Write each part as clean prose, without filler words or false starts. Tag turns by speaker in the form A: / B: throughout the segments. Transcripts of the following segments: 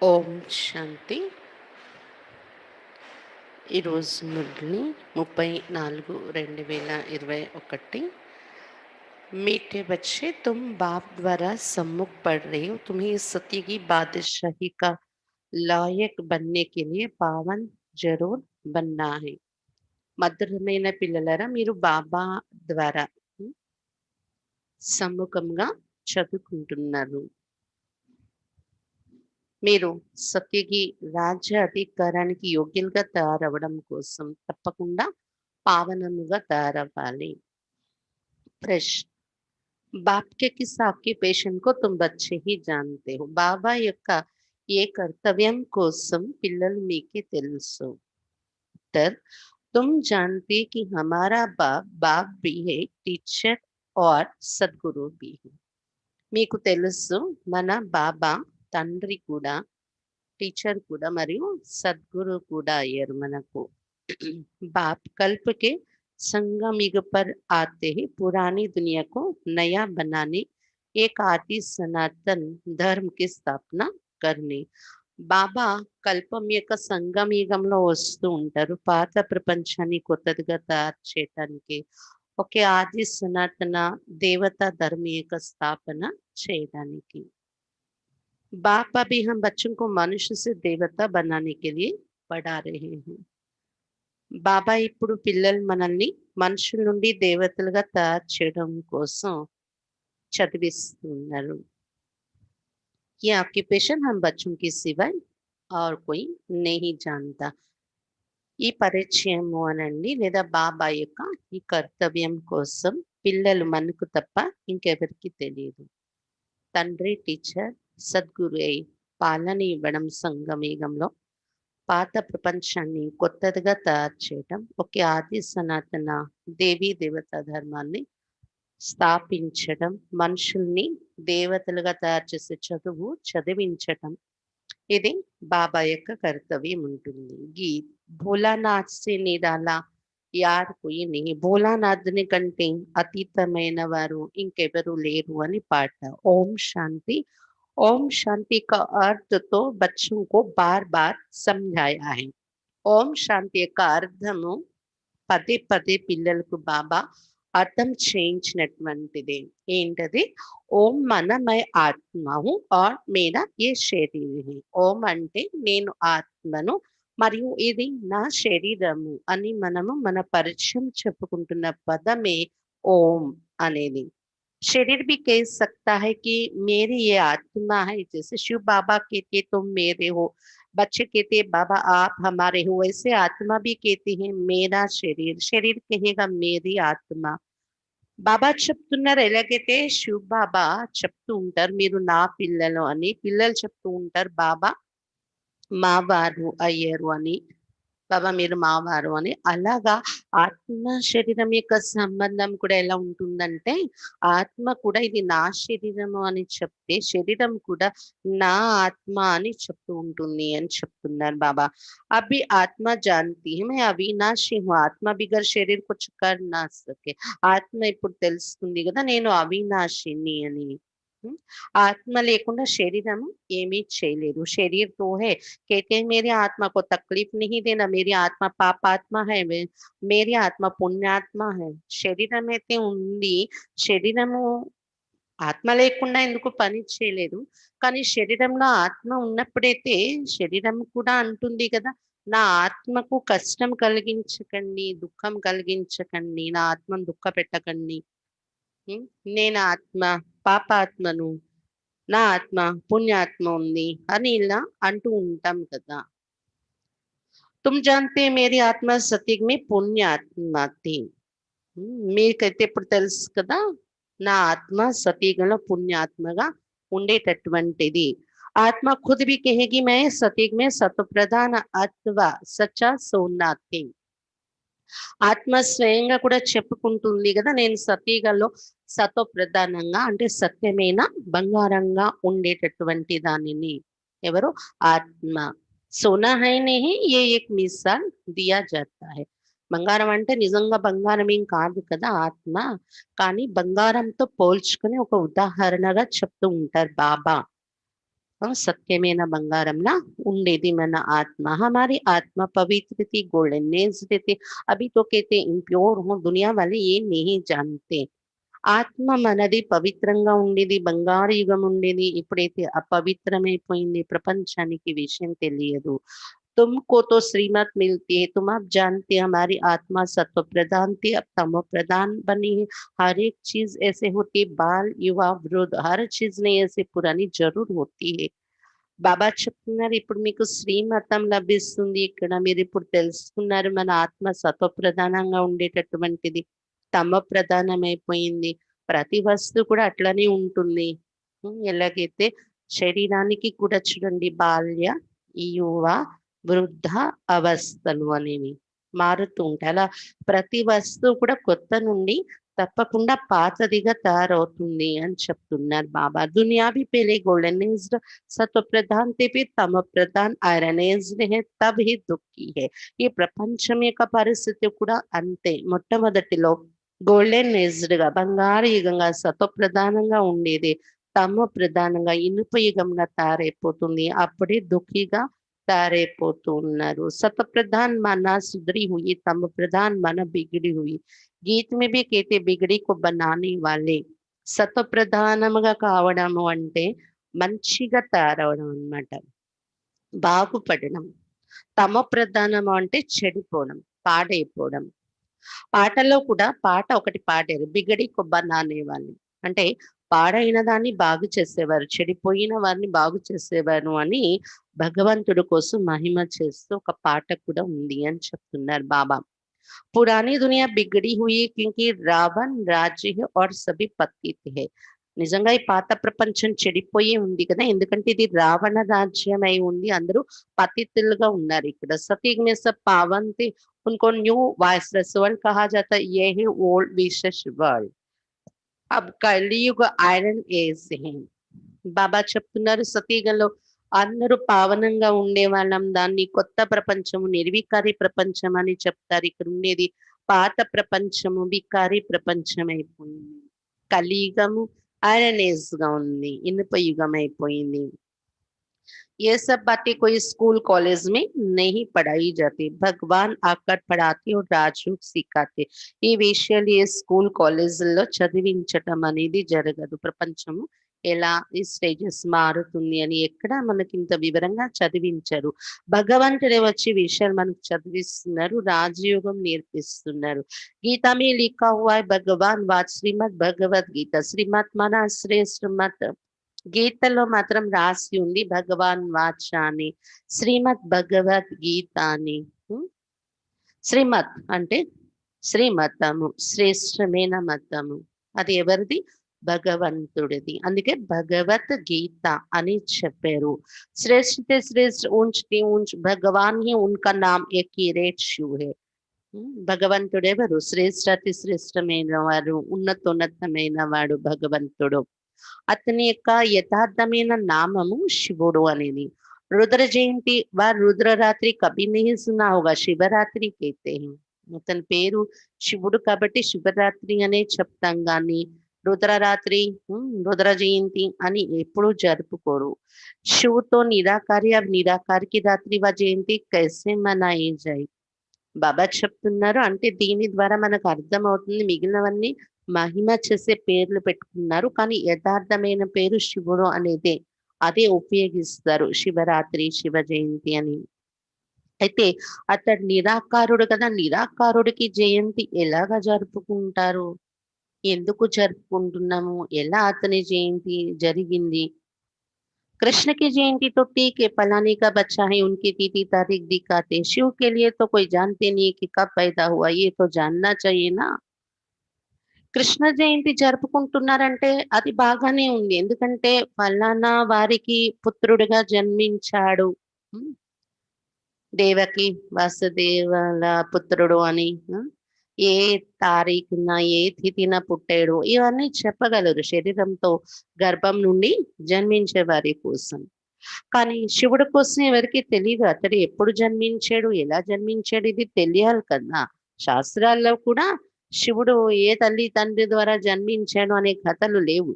A: ఓం శాంతి. ఈరోజు మురళి 34/2021। मीठे बच्चे, तुम बाप द्वारा सम्मुख पढ़ रहे हो। तुम्हें इस सत्य की बादशाही का लायक बनने के लिए पावन जरूर बनना है। మధురమైన పిల్లలారా, మీరు బాబా ద్వారా సమ్ముఖంగా చదువుకుంటున్నారు. మీరు సత్యకి రాజ్య అధికారానికి యోగ్యులుగా తయారవ్వడం కోసం తప్పకుండా పావనముగా తయారవ్వాలి. ప్రశ్న: बाप के किस ఆక్యుపేషన్ को तुम बच्चे ही जानते हो? బాబా యొక్క ఏ కర్తవ్యం కోసం పిల్లలు మీకే తెలుసు? उत्तर: तुम जानते कि हमारा बाप बाप भी है, टीचर और सदगुरु भी है। మీకు తెలుసు, మన బాబా తండ్రి కూడా, టీచర్ కూడా మరియు సద్గురు కూడా అయ్యారు మనకు. बाप कल्प के संगम युग पर आते ही पुरानी दुनिया को नया बनाने, एक आदि सनातन धर्म की स्थापना करने। బాబా కల్పం యొక్క సంగమ యుగంలో వస్తూ ఉంటారు, పాత ప్రపంచాన్ని కొత్తదిగా తయారు చేయటానికి, ఒకే ఆది సనాతన దేవతా ధర్మ యొక్క స్థాపన చేయడానికి. बाप अभी हम बच्चों को मनुष्य से देवता बनाने के लिए पढ़ा रहे हैं। బాబా ఇప్పుడు పిల్లలు మనల్ని మనుషుల నుండి దేవతలుగా తయారు చేయడం కోసం చదివిస్తున్నారు. ये ऑक्यूपेशन हम बच्चों की सिवाय और कोई नहीं जानता. ఈ పరిచయము అనండి లేదా బాబా యొక్క ఈ కర్తవ్యం కోసం పిల్లలు మనకు తప్ప ఇంకెవరికి తెలియదు. తండ్రి, టీచర్, సద్గురు అయి పాలన ఇవ్వడం, సంగమేగంలో పాత ప్రపంచాన్ని కొత్తదిగా తయారు చేయడం, ఒకే ఆది సనాతన దేవీ దేవతా ధర్మాన్ని స్థాపించడం, మనుషుల్ని దేవతలుగా తయారు చేసే చదువు చదివించటం, ఇది బాబా యొక్క కర్తవ్యం ఉంటుంది. గీత్: భోలానాథ్ సే నిరాలా యార్ కోయి నహీ. భోలానాథుని కంటే అతీతమైన వారు ఇంకెవరు లేరు అని పాట. ఓం శాంతి. ओम शांति का अर्थ तो बच्चों को बार बार समझाया है. ఓం శాంతి యొక్క అర్థము పదే పదే పిల్లలకు బాబా అర్థం చేయించినటువంటిది. ఏంటది? ఓం మనమై ఆత్మహు और मेरा ये शरीर है. ఓం అంటే నేను ఆత్మను మరియు ఇది నా శరీరము అని మనము మన పరిచయం చెప్పుకుంటున్న పదమే ఓం అనేది. शरीर भी कह सकता है कि मेरी ये आत्मा है, जैसे शिव बाबा कहते तुम मेरे हो, बच्चे कहते बाबा आप हमारे हो, वैसे आत्मा भी कहती है मेरा शरीर, शरीर कहेगा मेरी आत्मा. బాబా చెప్తున్నారు, ఎలాగైతే శివ్ బాబా చెప్తూ ఉంటారు మీరు నా పిల్లలు అని, పిల్లలు చెప్తూ ఉంటారు బాబా మా వారు అయ్యారు అని, బాబా మీరు మావారు అని. అలాగా ఆత్మ శరీరం యొక్క సంబంధం కూడా ఎలా ఉంటుందంటే, ఆత్మ కూడా ఇది నా శరీరము అని చెప్తే, శరీరం కూడా నా ఆత్మ అని చెప్తూ ఉంటుంది అని చెప్తున్నారు బాబా. అభి ఆత్మ జానతి హై मैं అవినాశి హూ, ఆత్మ బిగర్ శరీర్ కుచ్ కర్ నా సకే. ఆత్మ ఇప్పుడు తెలుస్తుంది కదా నేను అవినాశిని అని. ఆత్మ లేకుండా శరీరము ఏమీ చేయలేదు. శరీర్ తో హై, कहते हैं मेरी आत्मा को तकलीफ नहीं देना, मेरी आत्मा पापात्मा है, मेरी आत्मा పుణ్యాత్మ है. శరీరం అయితే ఉంది, శరీరము ఆత్మ లేకుండా ఎందుకు పని చేయలేదు. కానీ శరీరంలో ఆత్మ ఉన్నప్పుడైతే శరీరం కూడా అంటుంది కదా, నా ఆత్మకు కష్టం కలిగించకండి, దుఃఖం కలిగించకండి, నా ఆత్మను దుఃఖ పెట్టకండి. నేను ఆత్మ పాపాత్మను, నా ఆత్మ పుణ్యాత్మ ఉంది అని ఇలా అంటూ ఉంటాం కదా. तुम जानते हैं मेरी आत्मा सत्य में पुण्य आत्मा थी. మీకైతే ఇప్పుడు తెలుసు కదా, నా ఆత్మ సతీగంలో పుణ్యాత్మగా ఉండేటటువంటిది. ఆత్మ ఖుద్ भी कहेगी मैं सतयुग में सत्व प्रधान अथवा सच्चा सोना थी. ఆత్మ స్వయంగా కూడా చెప్పుకుంటుంది కదా, నేను సతీగంలో సత్వ ప్రధానంగా అంటే సత్యమైన బంగారంగా ఉండేటటువంటి దానిని. ఎవరు? ఆత్మ. सोना है नहीं, ये एक मिसाल दिया जाता है. బంగారం అంటే నిజంగా బంగారం ఏం కాదు కదా ఆత్మ, కానీ బంగారంతో పోల్చుకొని ఒక ఉదాహరణగా చెప్తూ ఉంటారు బాబా. सत्यमेन బంగారంలా ఉండేది మన आत्मा। हमारी आत्मा पवित्र थी, गोल्डननेस थी। अभी तो कहते इंप्योर हो, दुनिया वाले ये नहीं जानते। ఆత్మ మనది పవిత్రంగా ఉండేది, బంగారు యుగం ఉండేది। ఇప్పుడైతే అపవిత్రమైపోయింది, ప్రపంచానికి విషయం తెలియదు। तुमको तो श्रीमत मिलती है, तुम आप जानते हैं हमारी आत्मा सत्व प्रधान थी, अब तमो प्रधान बनी है। हर एक चीज ऐसे होती है, बाल युवा वृद्ध हर चीज नहीं ऐसे पुरानी जरूर होती है। బాబా చెప్తున్నారు ఇప్పుడు మీకు శ్రీమతం లభిస్తుంది। ఇక్కడ మీరు ఇప్పుడు తెలుసుకున్నారు మన ఆత్మ సత్వ ప్రధానంగా ఉండేటటువంటిది, తమ ప్రధానమైపోయింది। ప్రతి వస్తువు కూడా అట్లనే ఉంటుంది। ఎలాగైతే శరీరానికి కూడా చూడండి బాల్య, యువ, వృద్ధ అవస్థలు అనేవి మారుతూ ఉంటాయి। అలా ప్రతి వస్తువు కూడా కొత్త నుండి తప్పకుండా పాతదిగా తయారవుతుంది అని చెప్తున్నారు బాబా। దునియా भी पहले गोल्डनाइज्ड सत्व प्रधान थे, फिर तम प्रधान आयरनाइज्ड है, तब ही दुखी है। ఈ ప్రపంచం యొక్క పరిస్థితి కూడా అంతే। మొట్టమొదటిలో గోల్డెనైజ్డ్ గా బంగారు యుగంగా సత్వ ప్రధానంగా ఉండేది, తమ ప్రధానంగా ఇనుప యుగంగా తయారైపోతుంది। అప్పుడే దుఃఖిగా తయారైపోతూ ఉన్నారు। सत्व प्रधान माना सुधरी हुई, तम प्रधान माना बिगड़ी हुई। గీత में भी कहते बिगड़ी को बनाने वाले। సత్వ ప్రధానముగా కావడము అంటే మంచిగా తయారవడం అన్నమాట, బాగుపడడం। తమ ప్రధానము అంటే చెడిపోవడం, పాడైపోవడం। పాటలో కూడా పాట ఒకటి పాడారు, బిగడి కొబ్బనానే వాళ్ళు అంటే పాడైన దాన్ని బాగు చేసేవారు, చెడిపోయిన వారిని బాగు చేసేవారు అని భగవంతుడి కోసం మహిమ చేస్తూ ఒక పాట కూడా ఉంది అని చెప్తున్నారు బాబా। पुरानी दुनिया बिगड़ी हुई है क्योंकि रावण राज्य है और सभी पतित है। నిజంగా ఈ పాత ప్రపంచం చెడిపోయి ఉంది కదా, ఎందుకంటే ఇది రావణ రాజ్యం అయి ఉంది, అందరూ పతితులుగా ఉన్నారు। ఇక్కడ सतयुग में सब पावन थे, उनको न्यू वायसलेस वर्ल्ड कहा जाता है, ये है ओल्ड विशेष वर्ल्ड। अब कलयुग ఐరన్ ఏజ్ है। బాబా చెప్తున్నారు సతయుగంలో అందరూ పావనంగా ఉండేవాళ్ళం, దాన్ని కొత్త ప్రపంచము నిర్వికారి ప్రపంచం అని చెప్తారు। ఇక్కడ ఉండేది పాత ప్రపంచము వికారి ప్రపంచం అయిపోయింది। కలియుగము ఐరన్ ఏజ్ గా ఉంది, ఇనుప యుగం అయిపోయింది। ये सब बातें कोई स्कूल कॉलेज में नहीं पढ़ाई जाती, भगवान आकर पढ़ाते और राजयोग सिखाते। ఈ విషయాలు ఏ స్కూల్ కాలేజీల్లో చదివించటం అనేది జరగదు। ప్రపంచము ఎలా ఈ స్టేజెస్ మారుతుంది అని ఎక్కడ మనకి ఇంత వివరంగా చదివించరు। భగవంతుడే వచ్చి విషయాలు మనకు చదివిస్తున్నారు, రాజయోగం నేర్పిస్తున్నారు। గీతా में लिखा हुआ है भगवान वाच श्रीमद भगवद गीता। श्रीमत माना श्रेष्ठ मत, గీతలో మాత్రం రాసి ఉంది భగవాన్ వాచ అని, శ్రీమద్ భగవద్ గీత అని। శ్రీమత్ అంటే శ్రీమతము, శ్రేష్టమైన మతము, అది ఎవరిది? భగవంతుడిది। అందుకే భగవత్ గీత అని చెప్పారు। श्रेष्ठ से श्रेष्ठ ऊंच से ऊंच भगवान ही उनका नाम एक ही रेट शू है। భగవంతుడెవరు? శ్రేష్ఠ అతి శ్రేష్టమైన వారు, ఉన్నతోన్నతమైన వాడు భగవంతుడు। అతని యొక్క యథార్థమైన నామము శివుడు అనేది। रुद्र जयंती व रुद्ररात्रि कभी नहीं सुना होगा, శివరాత్రి कहते हैं। అతని పేరు శివుడు కాబట్టి శివరాత్రి అనే చెప్తాం గాని రుద్రరాత్రి రుద్ర జయంతి అని ఎప్పుడు జరుపుకోరు। శివుతో నిరాకారి, अब निराकार की रात्रि व जयंती कैसे मनाई जाए। బాబా చెప్తున్నారు అంటే దీని ద్వారా మనకు అర్థమవుతుంది మిగిలినవన్నీ మహిమ చేసే పేర్లు పెట్టుకున్నారు, కానీ యథార్థమైన పేరు శివుడు అనేదే, అదే ఉపయోగిస్తారు శివరాత్రి శివ జయంతి అని। అయితే అతడు నిరాకారుడు కదా, నిరాకారుడికి జయంతి ఎలాగా జరుపుకుంటారు, ఎందుకు జరుపుకుంటున్నాము, ఎలా అతని జయంతి జరిగింది? कृष्ण की जयंती तो ठीक है, फलाने का बच्चा है उनकी तिथि तारीख दिखाते। शिव के लिए तो कोई जानते नहीं कि कब पैदा हुआ, ये तो जानना चाहिए ना। కృష్ణ జయంతి జరుపుకుంటున్నారంటే అది బాగానే ఉంది, ఎందుకంటే ఫలానా వారికి పుత్రుడిగా జన్మించాడు, ఉమ్, దేవకి వాసుదేవుల పుత్రుడు అని, ఏ తారీఖున ఏ తిథిన పుట్టాడు ఇవన్నీ చెప్పగలరు శరీరంతో గర్భం నుండి జన్మించే వారి కోసం। కానీ శివుడి కోసం ఎవరికి తెలియదు, అతడు ఎప్పుడు జన్మించాడు ఎలా జన్మించాడు ఇది తెలియాలి కదా। శాస్త్రాల్లో కూడా శివుడు ఏ తల్లి తండ్రి ద్వారా జన్మించాడు అనే కథలు లేవు।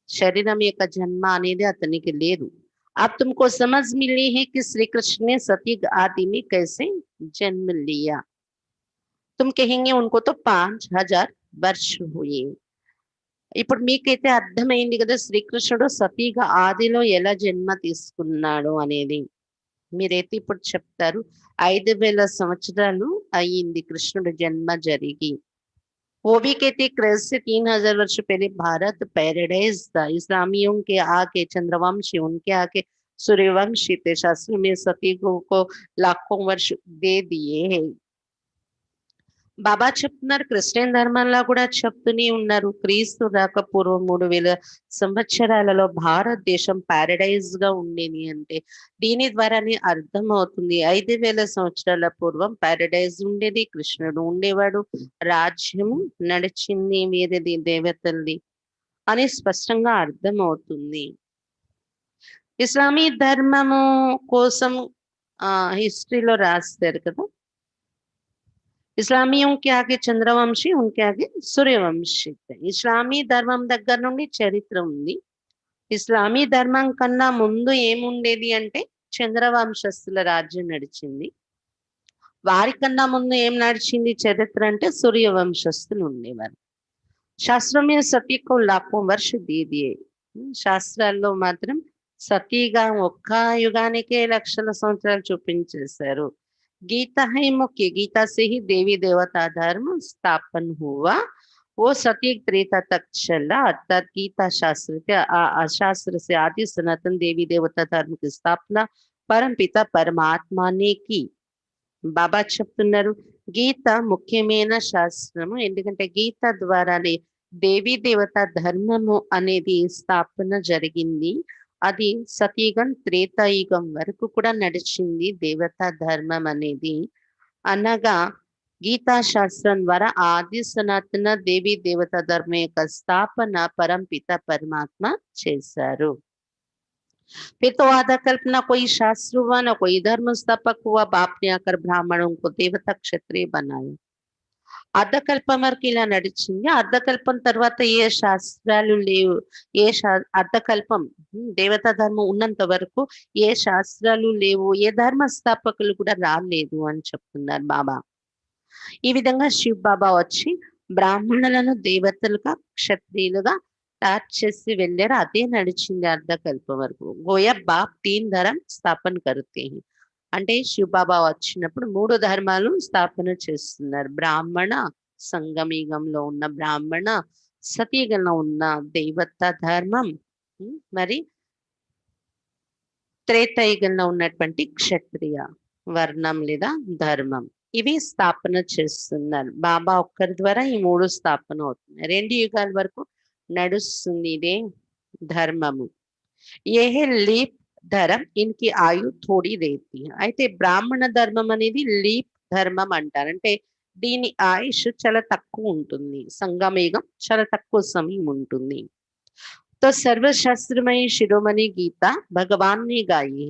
A: శరీరం యొక్క జన్మ అనేది అతనికి లేదు. अब तुमको समझ मिली है कि श्री कृष्ण ने सतयुग आदि में कैसे जन्म लिया. तुम कहेंगे उनको तो 5000 वर्ष हुए. ఇప్పుడు మీకైతే అర్థమైంది కదా శ్రీకృష్ణుడు సతీగా ఆదిలో ఎలా జన్మ తీసుకున్నాడు అనేది. మీరైతే ఇప్పుడు చెప్తారు 5000 సంవత్సరాలు అయ్యింది కృష్ణుడు జన్మ జరిగి. वो भी कहते क्रिस से 3000 वर्ष पहले भारत पैराडाइज था. इस्लामियों के आके चंद्रवंशी, उनके आके सूर्यवंशी थे. शास्त्र में सती को लाखों वर्ष दे दिए हैं. బాబా చెప్తున్నారు క్రిస్టియన్ ధర్మంలో కూడా చెప్తూనే ఉన్నారు క్రీస్తు రాక పూర్వం 3000 సంవత్సరాలలో భారతదేశం పారడైజ్ గా ఉండేది అంటే దీని ద్వారానే అర్థం అవుతుంది 5000 సంవత్సరాల పూర్వం పారడైజ్ ఉండేది, కృష్ణుడు ఉండేవాడు, రాజ్యము నడిచింది వేరేది దేవతల్ది అని స్పష్టంగా అర్థం అవుతుంది. ఇస్లామీ ధర్మము కోసం హిస్టరీలో రాస్తారు కదా, ఇస్లామియం కి ఆగే చంద్రవంశీ, ఉన్కే ఆగే సూర్యవంశీ. ఇస్లామీ ధర్మం దగ్గర నుండి చరిత్ర ఉంది. ఇస్లామీ ధర్మం కన్నా ముందు ఏముండేది అంటే చంద్రవంశస్థుల రాజ్యం నడిచింది. వారికన్నా ముందు ఏం నడిచింది చరిత్ర అంటే సూర్యవంశస్థులు ఉండేవారు. శాస్త్రం సతీకు లాఖో వర్ష దీదియే. శాస్త్రాల్లో మాత్రం సతీగా ఒక్క యుగానికే లక్షల సంవత్సరాలు చూపించేశారు. गीता है मुख्य, गीता से ही देवी देवता धर्म स्थापन हुआ. वो सती त्रेता तक चला. अर्थात गीता शास्त्र से आदि सनातन देवी देवता धर्म की स्थापना परम पिता परमात्मा ने की. బాబా చెప్తున్నారు గీత ముఖ్యమైన శాస్త్రము, ఎందుకంటే గీత ద్వారానే దేవీ దేవత ధర్మము అనేది స్థాపన జరిగింది. అది సతయుగం త్రేతాయుగం వరకు కూడా నడిచింది దేవతా ధర్మం అనేది. అనగా గీతా శాస్త్రం ద్వారా ఆది సనాతన దేవీ దేవత ధర్మం యొక్క స్థాపన పరంపిత పరమాత్మ చేశారు. फिर तो आधा कल्पना कोई शास्त्र हुआ ना कोई धर्म स्थापक हुआ. बाप ने आकर ब्राह्मणों को देवता क्षत्रिय बनाया. అర్ధకల్పం వరకు ఇలా నడిచింది. అర్ధకల్పం తర్వాత ఏ శాస్త్రాలు లేవు, అర్ధకల్పం దేవతా ధర్మం ఉన్నంత వరకు ఏ శాస్త్రాలు లేవు, ఏ ధర్మ స్థాపకులు కూడా రాలేదు అని చెప్తున్నారు బాబా. ఈ విధంగా శివ్ బాబా వచ్చి బ్రాహ్మణులను దేవతలుగా క్షత్రియులుగా తయారు చేసి వెళ్ళారు. అదే నడిచింది అర్ధకల్పం వరకు. గోయా బాప్ 3 ధర్మ స్థాపన కరుతే హై. అంటే శివబాబా వచ్చినప్పుడు 3 ధర్మాలు స్థాపన చేస్తున్నారు. బ్రాహ్మణ, సంగమయుగంలో ఉన్న బ్రాహ్మణ, సతయుగంలో ఉన్న దేవత ధర్మం, మరి త్రేతాయుగంలో ఉన్నటువంటి క్షత్రియ వర్ణం లేదా ధర్మం, ఇవి స్థాపన చేస్తున్నారు. బాబా ఒక్కరి ద్వారా ఈ 3 స్థాపన అవుతున్నాయి. 2 యుగాల వరకు నడుస్తుంది ఇదే ధర్మము. ఏ లీప్ ధర్మం ఇన్కి ఆయు థోడి రేతి. అయితే బ్రాహ్మణ ధర్మం అనేది లీప్ ధర్మం అంటారు. అంటే దీని ఆయుష్ చాలా తక్కువ ఉంటుంది. సంగమయుగం చాలా తక్కువ సమయం ఉంటుంది. తో సర్వశాస్త్రమయ శిరోమణి గీత భగవాన్ ని గాయి.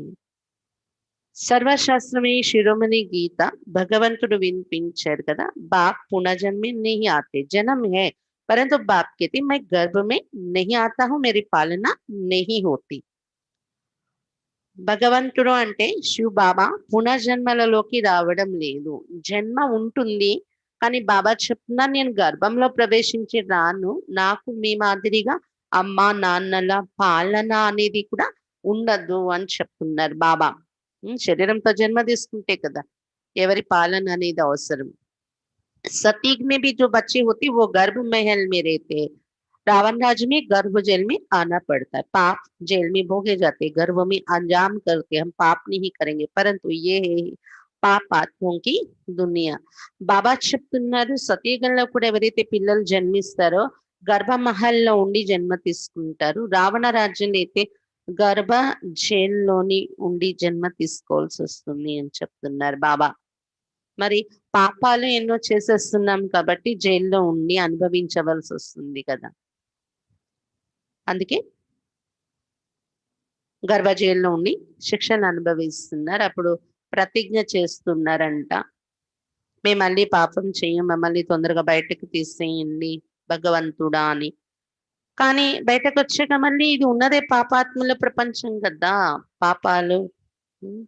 A: సర్వశాస్త్రమయ శిరోమణి గీత భగవంతుడు వినిపించారు కదా. బాప్ పునర్జన్మే नहीं आते, जन्म है परंतु बाप कहते मैं गर्भ में नहीं आता हूँ, मेरी पालना नहीं होती. భగవంతుడు అంటే శివ్ బాబా పునర్జన్మలలోకి రావడం లేదు. జన్మ ఉంటుంది కానీ బాబా చెప్తున్నా నేను గర్భంలో ప్రవేశించి రాను. నాకు మీ మాదిరిగా అమ్మ నాన్నల పాలన అనేది కూడా ఉండదు అని చెప్తున్నారు బాబా. శరీరంతో జన్మ తీసుకుంటే కదా ఎవరి పాలన అనేది అవసరం. सतीग में भी जो बच्चे होते वो गर्भ महल में रहते. रावण राज्य में गर्भ जेल में आना पड़ता है. पाप जेल में भोगे जाते, गर्भ में अंजाम करते. हम पाप नहीं करेंगे परंतु ये है పాపాత్మం కి దునియా. బాబా చెప్తున్నారు సతీయుగంలో కూడా ఎవరైతే పిల్లలు జన్మిస్తారో గర్భమహల్లో ఉండి జన్మ తీసుకుంటారు. రావణ రాజ్యంలో అయితే గర్భ జైల్లోని ఉండి జన్మ తీసుకోవాల్సి వస్తుంది అని చెప్తున్నారు బాబా. మరి పాపాలు ఎన్నో చేసేస్తున్నాం కాబట్టి జైల్లో ఉండి అనుభవించవలసి వస్తుంది కదా. అందుకే గర్భ జైల్లో ఉండి శిక్షను అనుభవిస్తున్నారు. అప్పుడు ప్రతిజ్ఞ చేస్తున్నారంట, మేము మళ్ళీ పాపం చెయ్యం, మమ్మల్ని తొందరగా బయటకు తీసేయండి భగవంతుడా అని. కానీ బయటకొచ్చాక మళ్ళీ ఇది ఉన్నదే పాపాత్ముల ప్రపంచం కదా! పాపాలు, హ్మ్.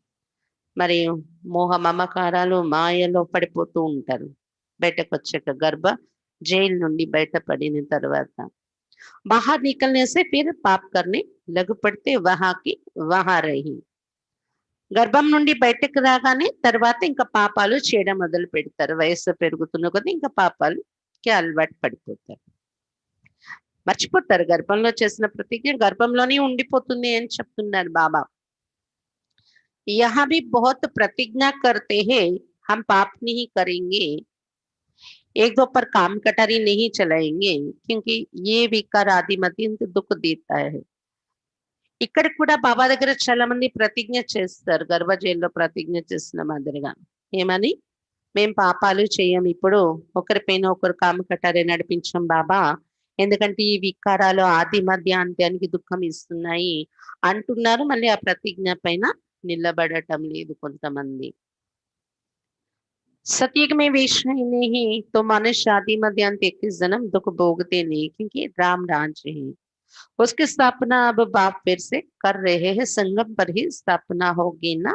A: మరియు మోహ మమకారాలు, మాయలో పడిపోతూ ఉంటారు. బయటకొచ్చాక జైలు నుండి బయటపడిన తర్వాత. बाहर निकलने से फिर पाप करने लग पड़ते वहां की वहां रही. గర్భం నుండి బయటకు రాగానే తర్వాత ఇంకా పాపాలు చేయడం మొదలు పెడతారు. వయస్సు పెరుగుతున్న కొద్దీ ఇంకా పాపాలుకి అలవాటు పడిపోతారు. మర్చిపోతారు. గర్భంలో చేసిన ప్రతిజ్ఞ గర్భంలోనే ఉండిపోతుంది అని చెప్తున్నారు బాబా. यहाँ भी बहुत प्रतिज्ञा करते हैं हम पाप नहीं करेंगे, एक दो पर काम कटारी नहीं चलाएंगे, क्योंकि ये विकार आदि अत्यंत दुख देता है. ఇక్కడ కూడా బాబా దగ్గర చాలా మంది ప్రతిజ్ఞ చేస్తారు. గర్భ జైల్లో ప్రతిజ్ఞ చేసిన మాదిరిగా. ఏమని? మేం పాపాలు చెయ్యం ఇప్పుడు. ఒకరిపైన ఒకరు కామ కటారి నడిపించం బాబా. ఎందుకంటే ఈ వికారాలు ఆది మధ్య అంత్యానికి దుఃఖం ఇస్తున్నాయి అంటున్నారు. మళ్ళీ ఆ ప్రతిజ్ఞ పైన నిలబడటం లేదు కొంతమంది. सतयुग में विषय नहीं तो मनुष्य आदि मध्य अंत 21 जन्म दुख भोगते नहीं, क्योंकि राम राज्य है. उसकी स्थापना अब बाप फिर से कर रहे हैं, संगम पर ही स्थापना होगी ना.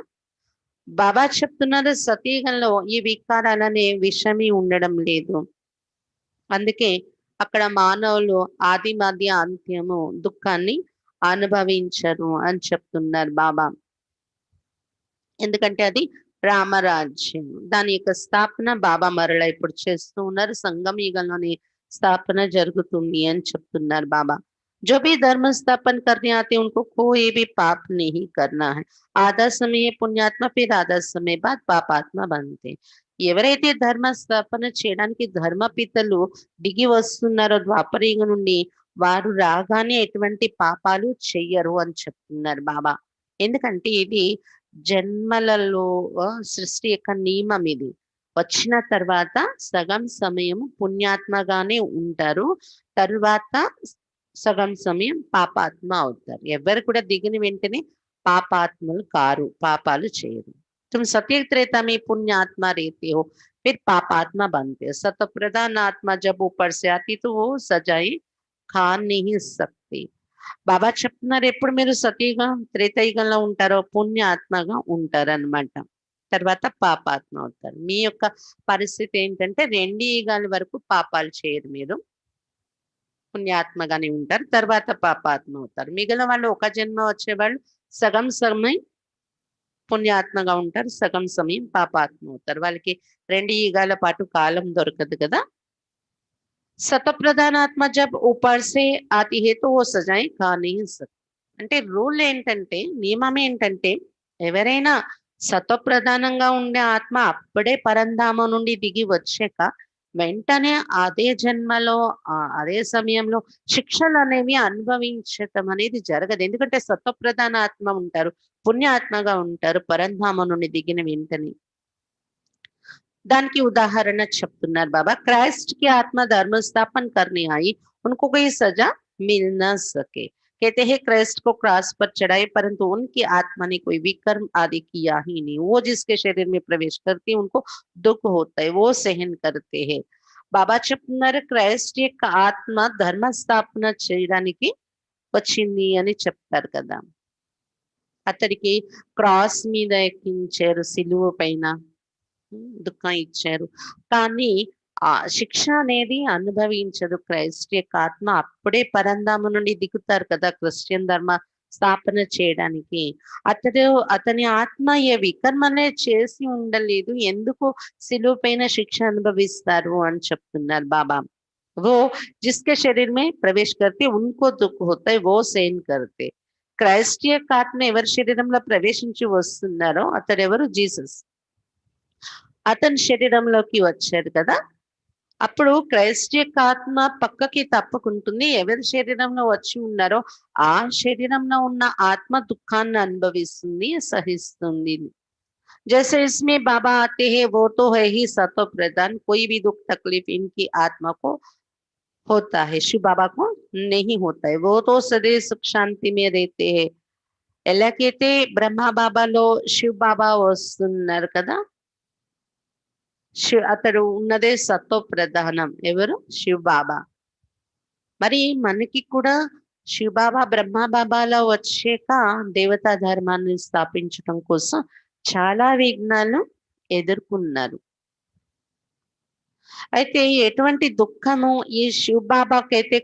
A: బాబా చెప్తున్నారు సతీగంలో ఈ వికారాలనే విషమే ఉండడం లేదు. అందుకే అక్కడ మానవులు ఆది మధ్య అంత్యము దుఃఖాన్ని అనుభవించరు అని చెప్తున్నారు బాబా. ఎందుకంటే అది రామరాజ్యం. దాని యొక్క స్థాపన బాబా మరలా ఇప్పుడు చేస్తూ ఉన్నారు. సంగమ యుగంలోని స్థాపన జరుగుతుంది అని చెప్తున్నారు బాబా. जो भी धर्म स्थापन करने आते हैं उनको कोई भी पाप नहीं करना है. आधा समय पुण्यात्मा, फिर आधा समय बाद పాపాత్మ बनते. ఎవరైతే ధర్మ స్థాపన చేయడానికి ధర్మ పితలు దిగి వస్తున్నారో ద్వాపరయుగం నుండి, వారు రాగానే ఎటువంటి పాపాలు చెయ్యరు అని చెప్తున్నారు బాబా. ఎందుకంటే ఇది జన్మలలో సృష్టి యొక్క నియమం ఇది. వచ్చిన తర్వాత సగం సమయం పుణ్యాత్మగానే ఉంటారు. తరువాత సగం సమయం పాపాత్మ అవుతారు. ఎవరు కూడా దిగిన వెంటనే పాపాత్మలు కారు, పాపాలు చేయరు. तुम सत्य त्रेता में पुण्य आत्मा रहते हो, फिर पापात्मा बनते हो. सत प्रधान आत्मा जब ऊपर से आती तो वो सजाएं खा नहीं सकती. బాబా చెప్తున్నారు ఎప్పుడు మీరు సతీగా త్రేతయుగంలో ఉంటారో పుణ్య ఆత్మగా ఉంటారన్నమాట. తర్వాత పాపాత్మ అవుతారు. మీ యొక్క పరిస్థితి ఏంటంటే 2 యుగాల వరకు పాపాలు చేయరు మీరు. పుణ్యాత్మగానే ఉంటారు. తర్వాత పాపాత్మ అవుతారు. మిగిలిన వాళ్ళు ఒక జన్మ వచ్చేవాళ్ళు సగం సమయం పుణ్యాత్మగా ఉంటారు. సగం సమయం పాపాత్మ అవుతారు. వాళ్ళకి 2 యుగాల పాటు కాలం దొరకదు కదా. సతప్రధానాత్మ జబ్ ऊपर से आती है तो वो सजाएं खा नहीं सकती. అంటే రూల్ ఏంటంటే, నియమం ఏంటంటే, ఎవరైనా సతప్రధానంగా ఉండే ఆత్మ అప్పుడే పరంధామం నుండి దిగి వచ్చాక వెంటనే అదే జన్మలో అదే సమయంలో శిక్షలు అనేవి అనుభవించటం అనేది జరగదు. ఎందుకంటే సత్వప్రధాన ఆత్మ ఉంటారు, పుణ్యాత్మగా ఉంటారు పరంధామం నుండి దిగిన వెంటనే. దానికి ఉదాహరణ చెప్తున్నారు బాబా. क्राइस्ट की आत्मा धर्म स्थापन करने आई, उनको कोई सजा मिल ना सके. कहते हैं क्राइस्ट को क्रॉस पर चढ़ाए, परंतु उनकी आत्मा ने कोई विकर्म आदि किया ही नहीं. वो जिसके शरीर में प्रवेश करती है उनको दुख होता है, वो सहन करते हैं. బాబా చెప్తున్నారు క్రైస్ట్ యొక్క ఆత్మ ధర్మ స్థాపన చేయడానికి వచ్చింది అని చెప్తారు కదా. అతడికి క్రాస్ మీద ఎక్కించారు, సిలువ పైన దుఃఖం ఇచ్చారు. కానీ ఆ శిక్ష అనేది అనుభవించదు క్రైస్ట్ యొక్క ఆత్మ. అప్పుడే పరంధామ నుండి దిగుతారు కదా క్రిస్టియన్ ధర్మ స్థాపన చేయడానికి. అతని ఆత్మ ఏ వికర్మనే చేసి ఉండలేదు, ఎందుకు సిలువ పైన శిక్ష అనుభవిస్తారు అని చెప్తున్నారు బాబా. वो जिसके शरीर में प्रवेश करते उनको दुख होता है, वो सहन करते. క్రైస్ట్ యొక్క ఆత్మ ఎవరి శరీరంలో ప్రవేశించి వస్తున్నారో అతడెవరు? జీసస్. అతని శరీరంలోకి వచ్చారు కదా. అప్పుడు క్రైస్ట్ యొక్క ఆత్మ పక్కకి తప్పుకుంటుంది. ఎవరి శరీరంలో వచ్చి ఉన్నారో ఆ శరీరంలో ఉన్న ఆత్మ దుఃఖాన్ని అనుభవిస్తుంది, సహిస్తుంది. जैसे इसमें बाबा आते हैं वो तो है ही सतो प्रधान, कोई भी दुख तकलीफ इनकी आत्मा को होता है, शिव बाबा को नहीं होता है. वो तो सदैव सुख शांति में रहते हैं. ఎలాగైతే బ్రహ్మ బాబాలో శివ్ బాబా వస్తున్నారు కదా, అతడు ఉన్నదే సత్వ ప్రధానం. ఎవరు? శివ్ బాబా. మరి మనకి కూడా శివబాబా బ్రహ్మబాబాలో వచ్చాక దేవతా ధర్మాన్ని స్థాపించడం కోసం చాలా విఘ్నాలు ఎదుర్కొన్నారు. అయితే ఎటువంటి దుఃఖము ఈ శివబాబాకైతే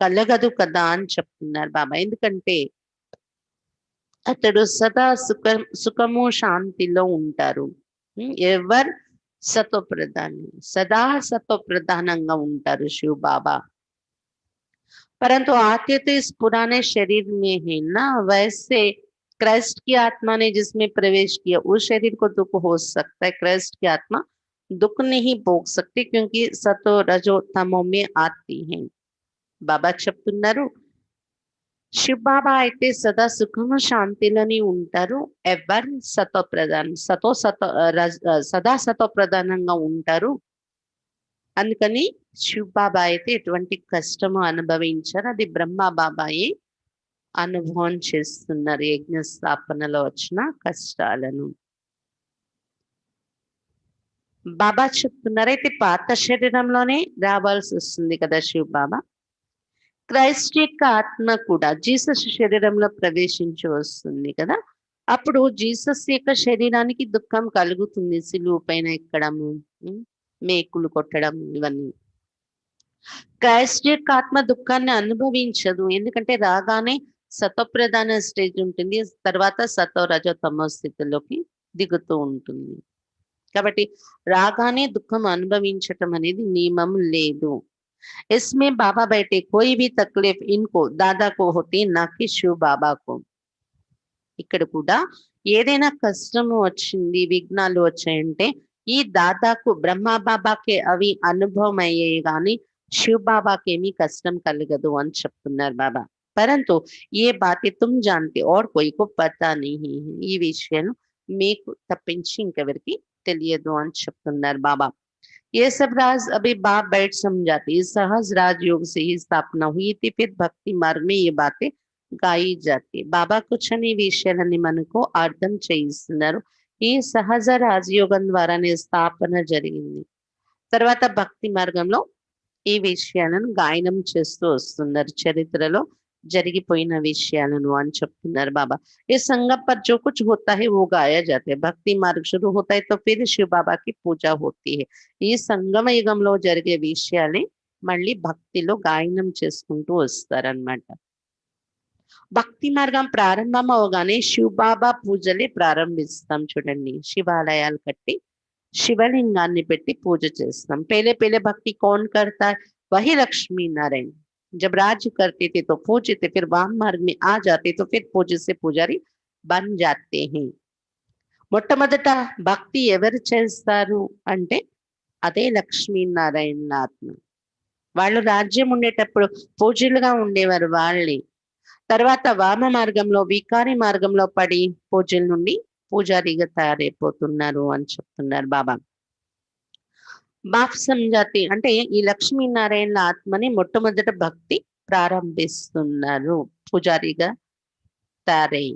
A: కలగదు కదా అని చెప్తున్నారు బాబా. ఎందుకంటే అతడు సదా సుఖము శాంతిలో ఉంటారు. ఎవర్ సదా సతో ప్రధానంగా ఉంటారు శివ బాబా. परंतु आते तो इस पुराने शरीर में है ना, वैसे क्राइस्ट की आत्मा ने जिसमें प्रवेश किया उस शरीर को दुख हो सकता है। क्राइस्ट की आत्मा दुख नहीं भोग सकती क्योंकि सतो रजो तमो में आती है। బాబా చెప్తున్నారు శివబాబా అయితే సదా సుఖము శాంతిలోని ఉంటారు. ఎవర్ సదా సతో ప్రధానంగా ఉంటారు. అందుకని శివబాబా అయితే ఎటువంటి కష్టము అనుభవించారు. అది బ్రహ్మ బాబాయే అనుభవం చేస్తున్నారు యజ్ఞ స్థాపనలో వచ్చిన కష్టాలను. బాబా చెప్తున్నారు అయితే పాత శరీరంలోనే రావాల్సి వస్తుంది కదా శివబాబా. క్రైస్ట్ యొక్క ఆత్మ కూడా జీసస్ శరీరంలో ప్రవేశించి వస్తుంది కదా. అప్పుడు జీసస్ యొక్క శరీరానికి దుఃఖం కలుగుతుంది. సిలువ పైన ఎక్కడము, మేకులు కొట్టడం, ఇవన్నీ. క్రైస్ట్ యొక్క ఆత్మ దుఃఖాన్ని అనుభవించదు. ఎందుకంటే రాగానే సతోప్రధాన స్టేజ్ ఉంటుంది, తర్వాత సతో రజో తమో స్థితిలోకి దిగుతూ ఉంటుంది. కాబట్టి రాగానే దుఃఖం అనుభవించటం అనేది నియమం లేదు. इसमें बाबा बैठे कोई भी तकलीफ इनको दादा को होती ना कि शिव बाबा को. ఇక్కడ కూడా ఏదైనా కష్టము వచ్చింది, విఘ్నాలు వచ్చాయంటే ఈ దాదాకు బ్రహ్మ బాబాకి అవి అనుభవం అయ్యాయి కానీ శివ బాబాకి ఏమీ కష్టం కలగదు అని చెప్తున్నారు బాబా. పరంతు ఏ బాతి తుమ్ జాంతే और कोई को पता नहीं है. ఈ విషయం మీకు తప్పించి ఇంకెవరికి తెలియదు అని చెప్తున్నారు బాబా. ये सब राज अभी बाप बैठ समझाते. इस सहज राजयोग से ही स्थापना हुई थी. फिर भक्ति मार्ग में ये बातें గాయి జాతి. బాబా కూర్చొని ఈ విషయాలని మనకు అర్థం చేయిస్తున్నారు. ఈ సహజ రాజయోగం ద్వారానే స్థాపన జరిగింది. తర్వాత భక్తి మార్గంలో ఈ విషయాలను గాయనం చేస్తూ వస్తున్నారు. చరిత్రలో జరిగిపోయిన విషయాలను అని చెప్తున్నారు బాబా. ये संगम पर जो कुछ होता है वो गाया जाता है. భక్తి మార్గ शुरू होता है तो फिर शिव बाबा की पूजा होती है. ఈ సంగమ యుగంలో జరిగే విషయాలే మళ్ళీ భక్తిలో గాయనం చేసుకుంటూ వస్తారనమాట. భక్తి మార్గం ప్రారంభం అవగానే శివబాబా పూజలే ప్రారంభిస్తాం. చూడండి, శివాలయాలు కట్టి శివలింగాన్ని పెట్టి పూజ చేస్తాం. पेले पेले भक्ति कौन करता है? वही लक्ष्मी नारायण. जब राज्य करते थे तो पूजते, फिर वाम मार्ग में आ जाते तो फिर पूज्य से पुजारी बन जाते हैं. మొట్టమొదట భక్తి ఎవరు చేస్తారు అంటే అదే లక్ష్మీనారాయణ ఆత్మ. వాళ్ళు రాజ్యం ఉండేటప్పుడు పూజలుగా ఉండేవారు వాళ్ళే. తర్వాత వామ మార్గంలో వికారి మార్గంలో పడి పూజల నుండి పూజారిగా తయారైపోతున్నారు అని చెప్తున్నారు బాబా. బాప్ సంజాతి అంటే ఈ లక్ష్మీనారాయణ ఆత్మని మొట్టమొదట భక్తి ప్రారంభిస్తున్నారు పూజారిగా తయారై.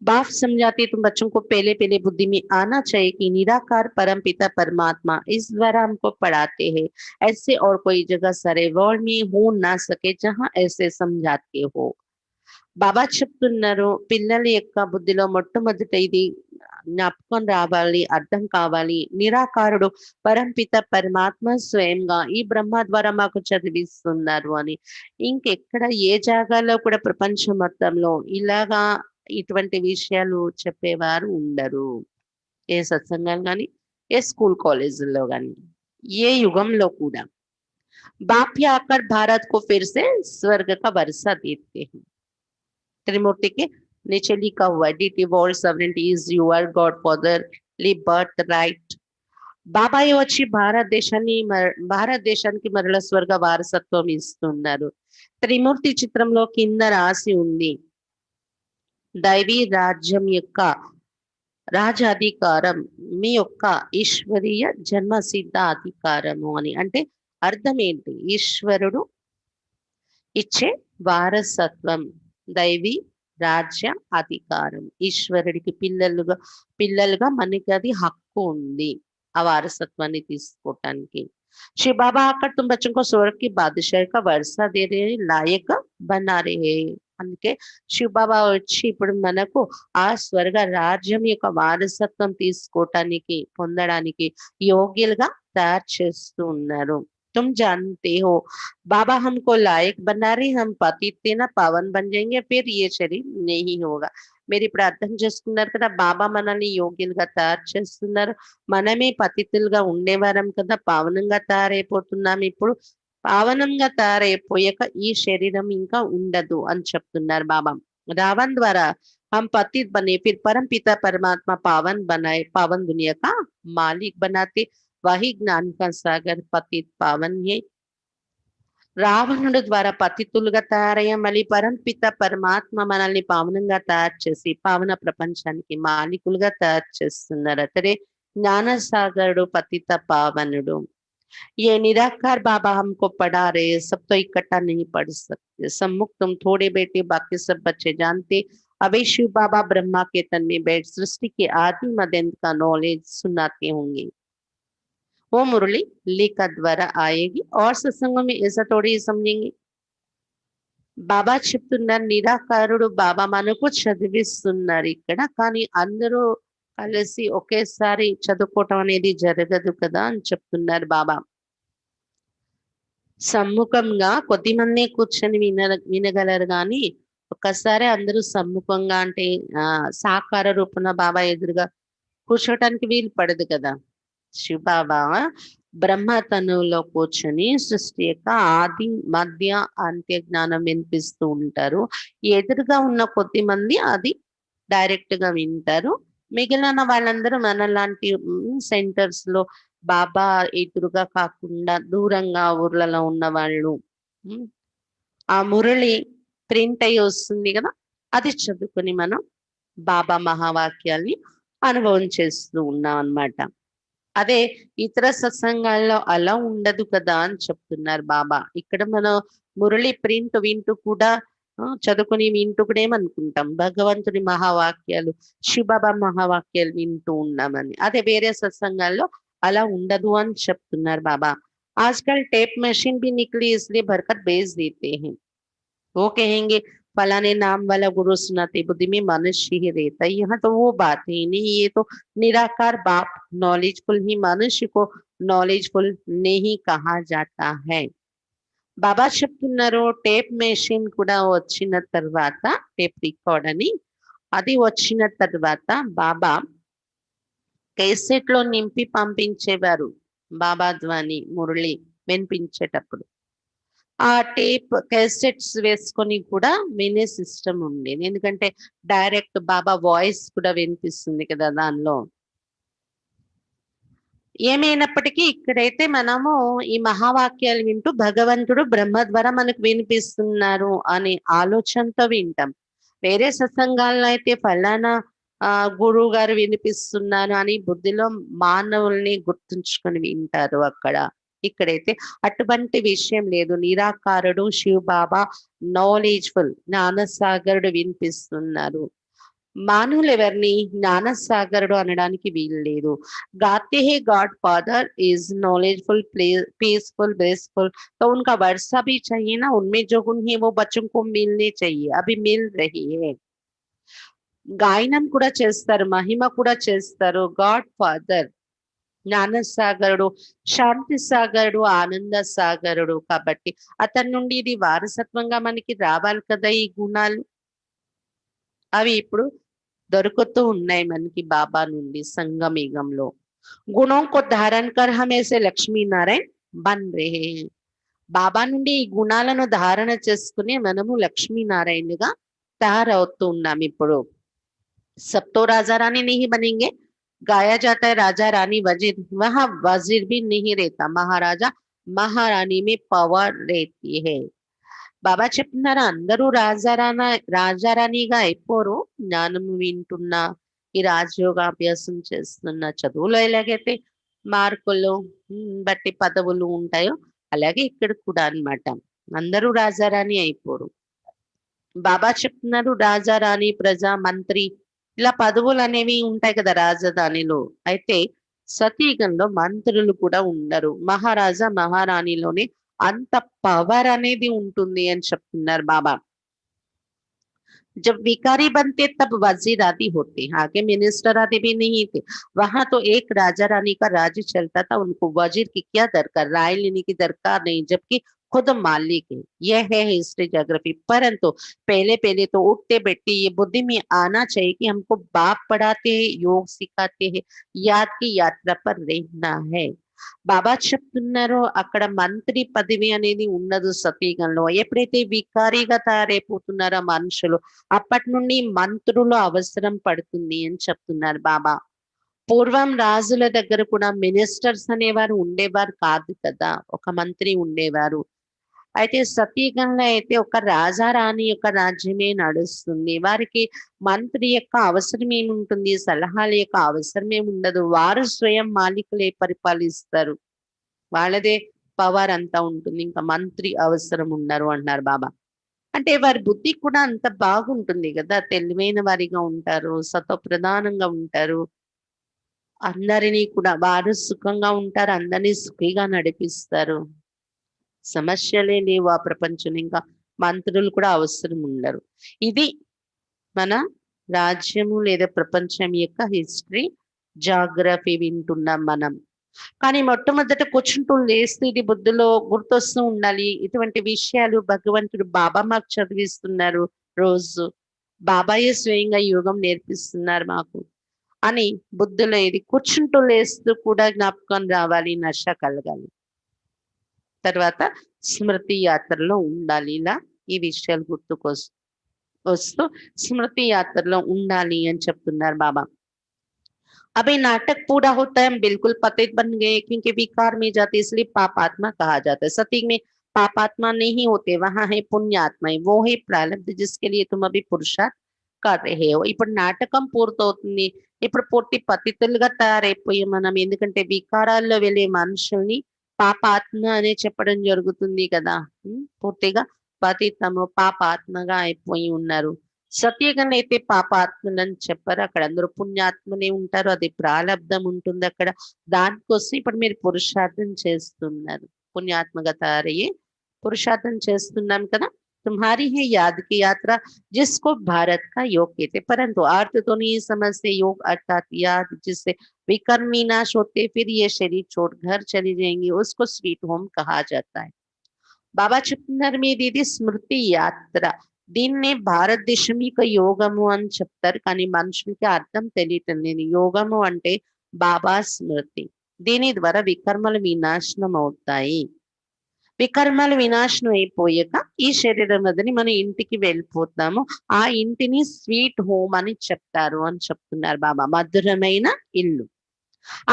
A: बाप समझाते तुम बच्चों को पहले पहले बुद्धि में आना चाहिए कि निराकार परम पिता परमात्मा इस द्वारा हमको पढ़ाते हैं. ऐसे और कोई जगह सारे वर्ल्ड में हो ना सके जहां ऐसे समझाते हो. బాబా చెప్తున్నారు పిల్లల యొక్క బుద్ధిలో మొట్టమొదట ఇది జ్ఞాపకం రావాలి, అర్థం కావాలి. నిరాకారుడు పరంపిత పరమాత్మ స్వయంగా ఈ బ్రహ్మ ద్వారా మాకు చదివిస్తున్నారు అని. ఇంకెక్కడ ఏ జాగాలో కూడా ప్రపంచం మొత్తంలో ఇలాగా ఇటువంటి విషయాలు చెప్పేవారు ఉండరు. ఏ సత్సంగాలు కానీ, ఏ స్కూల్ కాలేజీల్లో కానీ, ఏ యుగంలో కూడా. बाप ही आकर भारत को फिर से स्वर्ग का वर्षा देते हैं. त्रिमूर्ति के नीचे लिखा हुआ है deity world sovereignty is your god fatherly birthright. బాబాయ్ వచ్చి భారతదేశానికి మరల స్వర్గ వారసత్వం ఇస్తున్నారు. త్రిమూర్తి చిత్రంలో కింద రాసి ఉంది దైవీ రాజ్యం యొక్క రాజాధికారం మీ యొక్క ఈశ్వరీయ జన్మసిద్ధ అధికారము అని. అంటే అర్థం ఏంటి? ఈశ్వరుడు ఇచ్చే వారసత్వం, దైవీ రాజ్య అధికారం. ఈశ్వరుడికి పిల్లలుగా మనకి అది హక్కు ఉంది ఆ వారసత్వాన్ని తీసుకోవటానికి. शिव बाबा आकर तुम बच्चों को स्वर्ग की बादशाही का वर्षा दे रहे हैं, लायक बना रहे हैं. అందుకే శివ బాబా వచ్చి ఇప్పుడు మనకు ఆ స్వర్గ రాజ్యం యొక్క వారసత్వం తీసుకోవటానికి పొందడానికి యోగ్యులుగా తయారు చేస్తూ ఉన్నారు. तुम जानते हो बाबा हमको लायक बना रहे, हम पतित थे ना पावन बन जाएंगे, फिर ये शरीर नहीं होगा. మీరు ఇప్పుడు అర్థం చేసుకున్నారు కదా, బాబా మనల్ని యోగ్యులుగా తయారు చేస్తున్నారు. మనమే పతితులుగా ఉండేవారం కదా, పావనంగా తయారైపోతున్నాం. ఇప్పుడు పావనంగా తయారైపోయాక ఈ శరీరం ఇంకా ఉండదు అని చెప్తున్నారు బాబా. రావణ్ ద్వారా हम पतित बने, फिर परम पिता परमात्मा पावन बनाए, पावन दुनिया का मालिक बनाते. वही ज्ञान का सागर पतित पावन है. రావణుడు ద్వారా పతితులుగా తయారయ్యాం, మళ్ళీ పరంపిత పరమాత్మ మనల్ని పావనంగా తయారు చేసి పావన ప్రపంచానికి మాలికులుగా తయారు చేస్తున్నారు. అతడే జ్ఞానసాగరుడు, పతిత పావనుడు. ये निराकार बाबा हमको पढ़ा रहे, सब तो इकट्ठा नहीं पढ़ सकते. सम्मुख तुम थोड़े बेटे, बाकी सब बच्चे जानते. अभी शिव बाबा ब्रह्मा के तन में बैठ सृष्टि के आदि मध्य अंत का नॉलेज सुनाते होंगे. वो मुरली लेखा द्वारा आएगी और सत्संगों में ऐसा थोड़ी ही समझेंगे. బాబా చెప్తున్నారు నిరాకారుడు బాబా మనకు చదివిస్తున్నారు ఇక్కడ, కానీ అందరూ కలిసి ఒకేసారి చదువుకోవటం అనేది జరగదు కదా అని చెప్తున్నారు బాబా. సమ్ముఖంగా కొద్దిమంది కూర్చొని వినగలరు, కానీ ఒక్కసారి అందరూ సమ్ముఖంగా అంటే సాకార రూపంలో బాబా ఎదురుగా కూర్చోటానికి వీలు పడదు కదా. శివ బాబా బ్రహ్మ తనువులో కూర్చొని సృష్టి యొక్క ఆది మధ్య అంత్య జ్ఞానం వినిపిస్తూ ఉంటారు. ఎదురుగా ఉన్న కొద్ది మంది అది డైరెక్ట్ గా వింటారు. మిగిలిన వాళ్ళందరూ మనలాంటి సెంటర్స్ లో బాబా ఎదురుగా కాకుండా దూరంగా ఊర్లలో ఉన్న వాళ్ళు ఆ మురళి ప్రింట్ అయ్యి వస్తుంది కదా, అది చదువుకొని మనం బాబా మహావాక్యాల్ని అనుభవం చేస్తూ ఉన్నాం అన్నమాట. అదే ఇతర సత్సంగాల్లో అలా ఉండదు కదా అని చెప్తున్నారు బాబా. ఇక్కడ మనం మురళి ప్రింట్ వింటూ కూడా చదువుకుని వింటూ కూడా ఏమనుకుంటాం, భగవంతుని మహావాక్యాలు, శివబాబా మహావాక్యాలు వింటూ ఉన్నామని. అదే వేరే సత్సంగాల్లో అలా ఉండదు అని చెప్తున్నారు బాబా. आजकल टेप मशीन भी निकली, इसलिए भरकर भेज देते हैं. वो कहेंगे फलाने नाम वाला गुरु सुनाते, बुद्धि में मनुष्य ही रहता है. यहाँ तो वो बात ही नहीं, ये तो निराकार बाप नॉलेजफुल ही, मनुष्य को नॉलेजफुल नहीं कहा जाता है. బాబా చెప్తున్నారు టేప్ మెషిన్ కూడా వచ్చిన తర్వాత, టేప్ రికార్డ్ అని అది వచ్చిన తర్వాత బాబా కేసెట్ లో నింపి పంపించేవారు. బాబా ధ్వని మురళి వినిపించేటప్పుడు ఆ టేప్ క్యాసెట్స్ వేసుకొని కూడా వినే సిస్టమ్ ఉండేది. ఎందుకంటే డైరెక్ట్ బాబా వాయిస్ కూడా వినిపిస్తుంది కదా దానిలో. ఏమైనప్పటికీ ఇక్కడైతే మనము ఈ మహావాక్యాలు వింటూ భగవంతుడు బ్రహ్మ ద్వారా మనకు వినిపిస్తున్నారు అనే ఆలోచనతో వింటాం. వేరే సత్సంగాల్లో అయితే ఫలానా గురువు గారు వినిపిస్తున్నారు అని బుద్ధిలో మానవుల్ని గుర్తుంచుకొని వింటారు అక్కడ. ఇక్కడైతే అటువంటి విషయం లేదు. నిరాకారుడు శివ బాబా నాలెడ్జ్ఫుల్ జ్ఞానసాగరుడు వినిపిస్తున్నారు. మానవులు ఎవరిని జ్ఞానసాగరుడు అనడానికి వీలు లేదు. गाते हैं God father is knowledgeful, peaceful, blessful. तो उनका वर्षा भी चाहिए ना, उनमें जो गुण है वो बच्चों को मिलने चाहिए, अभी मिल रही है. గాయనం కూడా చేస్తారు, మహిమ కూడా చేస్తారు. గాడ్ ఫాదర్ జ్ఞానసాగరుడు, శాంతి సాగరుడు, ఆనంద సాగరుడు. కాబట్టి అతని నుండి ఇది వారసత్వంగా మనకి రావాలి కదా ఈ గుణాలు. అవి ఇప్పుడు దొరుకుతూ ఉన్నాయి మనకి బాబా నుండి సంగమయుగంలో. గుణం को धारण कर हम ऐसे లక్ష్మీ నారాయణ బన్ రహే. బాబా నుండి ఈ గుణాలను ధారణ చేసుకుని మనము లక్ష్మీనారాయణగా తయారవుతూ ఉన్నాం ఇప్పుడు. सब तो राजा रानी नहीं बनेंगे. गाया जाता है राजा रानी वजीर, वहां वजीर भी नहीं रहता, महाराजा महारानी में पवर रहती है. బాబా చెప్తున్నారా అందరూ రాజారాణిగా అయిపోరు. జ్ఞానము వింటున్నా, ఈ రాజయోగాభ్యాసం చేస్తున్న, చదువులో ఎలాగైతే మార్కులు బట్టి పదవులు ఉంటాయో అలాగే ఇక్కడ కూడా అన్నమాట. అందరూ రాజారాణి అయిపోరు. బాబా చెప్తున్నారు రాజారాణి, ప్రజా, మంత్రి ఇలా పదవులు అనేవి ఉంటాయి కదా రాజధానిలో. అయితే సతీయుగంలో మంత్రులు కూడా ఉండరు. మహారాజా మహారాణిలోనే అంత పవర్ అనేది ఉంటుంది అని చెప్తున్నారు బాబా. जब भिखारी बनते तब वजीर आदि होते, आगे मिनिस्टर आदि भी नहीं थे। वहां तो एक राजा रानी का राज्य चलता था, उनको वजीर की क्या दरकार, राय लेने की दरकार नहीं, जबकि खुद मालिक है। यह है हिस्ट्री ज्योग्राफी। परंतु पहले पहले तो उठते बैठते ये बुद्धि में आना चाहिए कि हमको बाप पढ़ाते हैं, योग सिखाते हैं, याद की यात्रा पर रहना है। బాబా చెప్తున్నారు అక్కడ మంత్రి పదవి అనేది ఉండదు సతీగంలో. ఎప్పుడైతే వికారిగా తయారైపోతున్నారో మనుషులు, అప్పటి నుండి మంత్రులు అవసరం పడుతుంది అని చెప్తున్నారు బాబా. పూర్వం రాజుల దగ్గర కూడా మినిస్టర్స్ అనేవారు ఉండేవారు కాదు కదా, ఒక మంత్రి ఉండేవారు. అయితే సతీగంలో అయితే ఒక రాజారాణి యొక్క రాజ్యమే నడుస్తుంది. వారికి మంత్రి యొక్క అవసరం ఏముంటుంది, సలహాల యొక్క అవసరం ఏముండదు. వారు స్వయం మాలికులే పరిపాలిస్తారు. వాళ్ళదే పవర్ అంతా ఉంటుంది. ఇంకా మంత్రి అవసరం ఉండరు అన్నారు బాబా. అంటే వారి బుద్ధి కూడా అంత బాగుంటుంది కదా, తెలివైన వారిగా ఉంటారు, సత్వప్రధానంగా ఉంటారు. అందరినీ కూడా వారు సుఖంగా ఉంటారు, అందరినీ సుఖిగా నడిపిస్తారు. సమస్యలే లేవు ఆ ప్రపంచంలో. ఇంకా మంత్రులు కూడా అవసరం ఉండరు. ఇది మన రాజ్యము లేదా ప్రపంచం యొక్క హిస్టరీ, జాగ్రఫీ వింటున్నాం మనం. కానీ మొట్టమొదట కూర్చుంటూ లేస్తే ఇది బుద్ధిలో గుర్తొస్తూ ఉండాలి. ఇటువంటి విషయాలు భగవంతుడు బాబా మాకు చదివిస్తున్నారు రోజు. బాబాయే స్వయంగా యోగం నేర్పిస్తున్నారు మాకు అని బుద్ధిలో ఇది కూర్చుంటూ లేస్తూ కూడా జ్ఞాపకం రావాలి, నష కలగాలి. తర్వాత స్మృతి యాత్రలో ఉండాలి. ఇలా ఈ విషయాలు వస్తూ స్మృతి యాత్రలో ఉండాలి అని చెప్తున్నారు బాబా. अभी नाटक पूरा होता है, हम बिल्कुल पतित बन गए क्योंकि विकार में जाते इसलिए पापात्मा कहा जाता है। सती में पापात्मा नहीं होते, वहां है पुण्य आत्माएं, वो है प्रारब्ध जिसके लिए तुम अभी पुरुषार्थ कर रहे हो। ఇప్పుడు నాటకం పూర్తవుతుంది. ఇప్పుడు పూర్తి పతితులుగా తయారైపోయి మనం, ఎందుకంటే వికారాల్లో వెళ్ళే మనుషుల్ని పాపాత్మ అనే చెప్పడం జరుగుతుంది కదా. పూర్తిగా పతితము పాపాత్మగా అయిపోయి ఉన్నారు. సత్యగంలో అయితే పాపాత్ములని చెప్పారు, అక్కడ అందరూ పుణ్యాత్మనే ఉంటారు, అది ప్రాలబ్ధం ఉంటుంది అక్కడ. దానికోసం ఇప్పుడు మీరు పురుషార్థం చేస్తున్నారు, పుణ్యాత్మగా తయారయ్యే పురుషార్థం చేస్తున్నాం కదా. तुम्हारी है याद की यात्रा जिसको भारत का योग कहते, परंतु अर्थ तो नहीं समझते। योग अर्थात याद जिससे विकर्म विनाश होते, फिर ये शरीर छोड़ घर चली जाएंगे, उसको स्वीट होम कहा जाता है। బాబా చెప్తున్నారు మీది ఇది స్మృతి యాత్ర. దీన్నే భారతదేశం యొక్క యోగము అని చెప్తారు, కానీ మనుషులకి అర్థం తెలియటం లేదు. యోగము అంటే బాబా స్మృతి. దీని ద్వారా వికర్మలు వినాశనం అవుతాయి. వికర్మలు వినాశనం అయిపోయాక ఈ శరీరం వదిలి మన ఇంటికి వెళ్ళిపోతాము. ఆ ఇంటిని స్వీట్ హోమ్ అని చెప్తారు అని చెప్తున్నారు బాబా, మధురమైన ఇల్లు.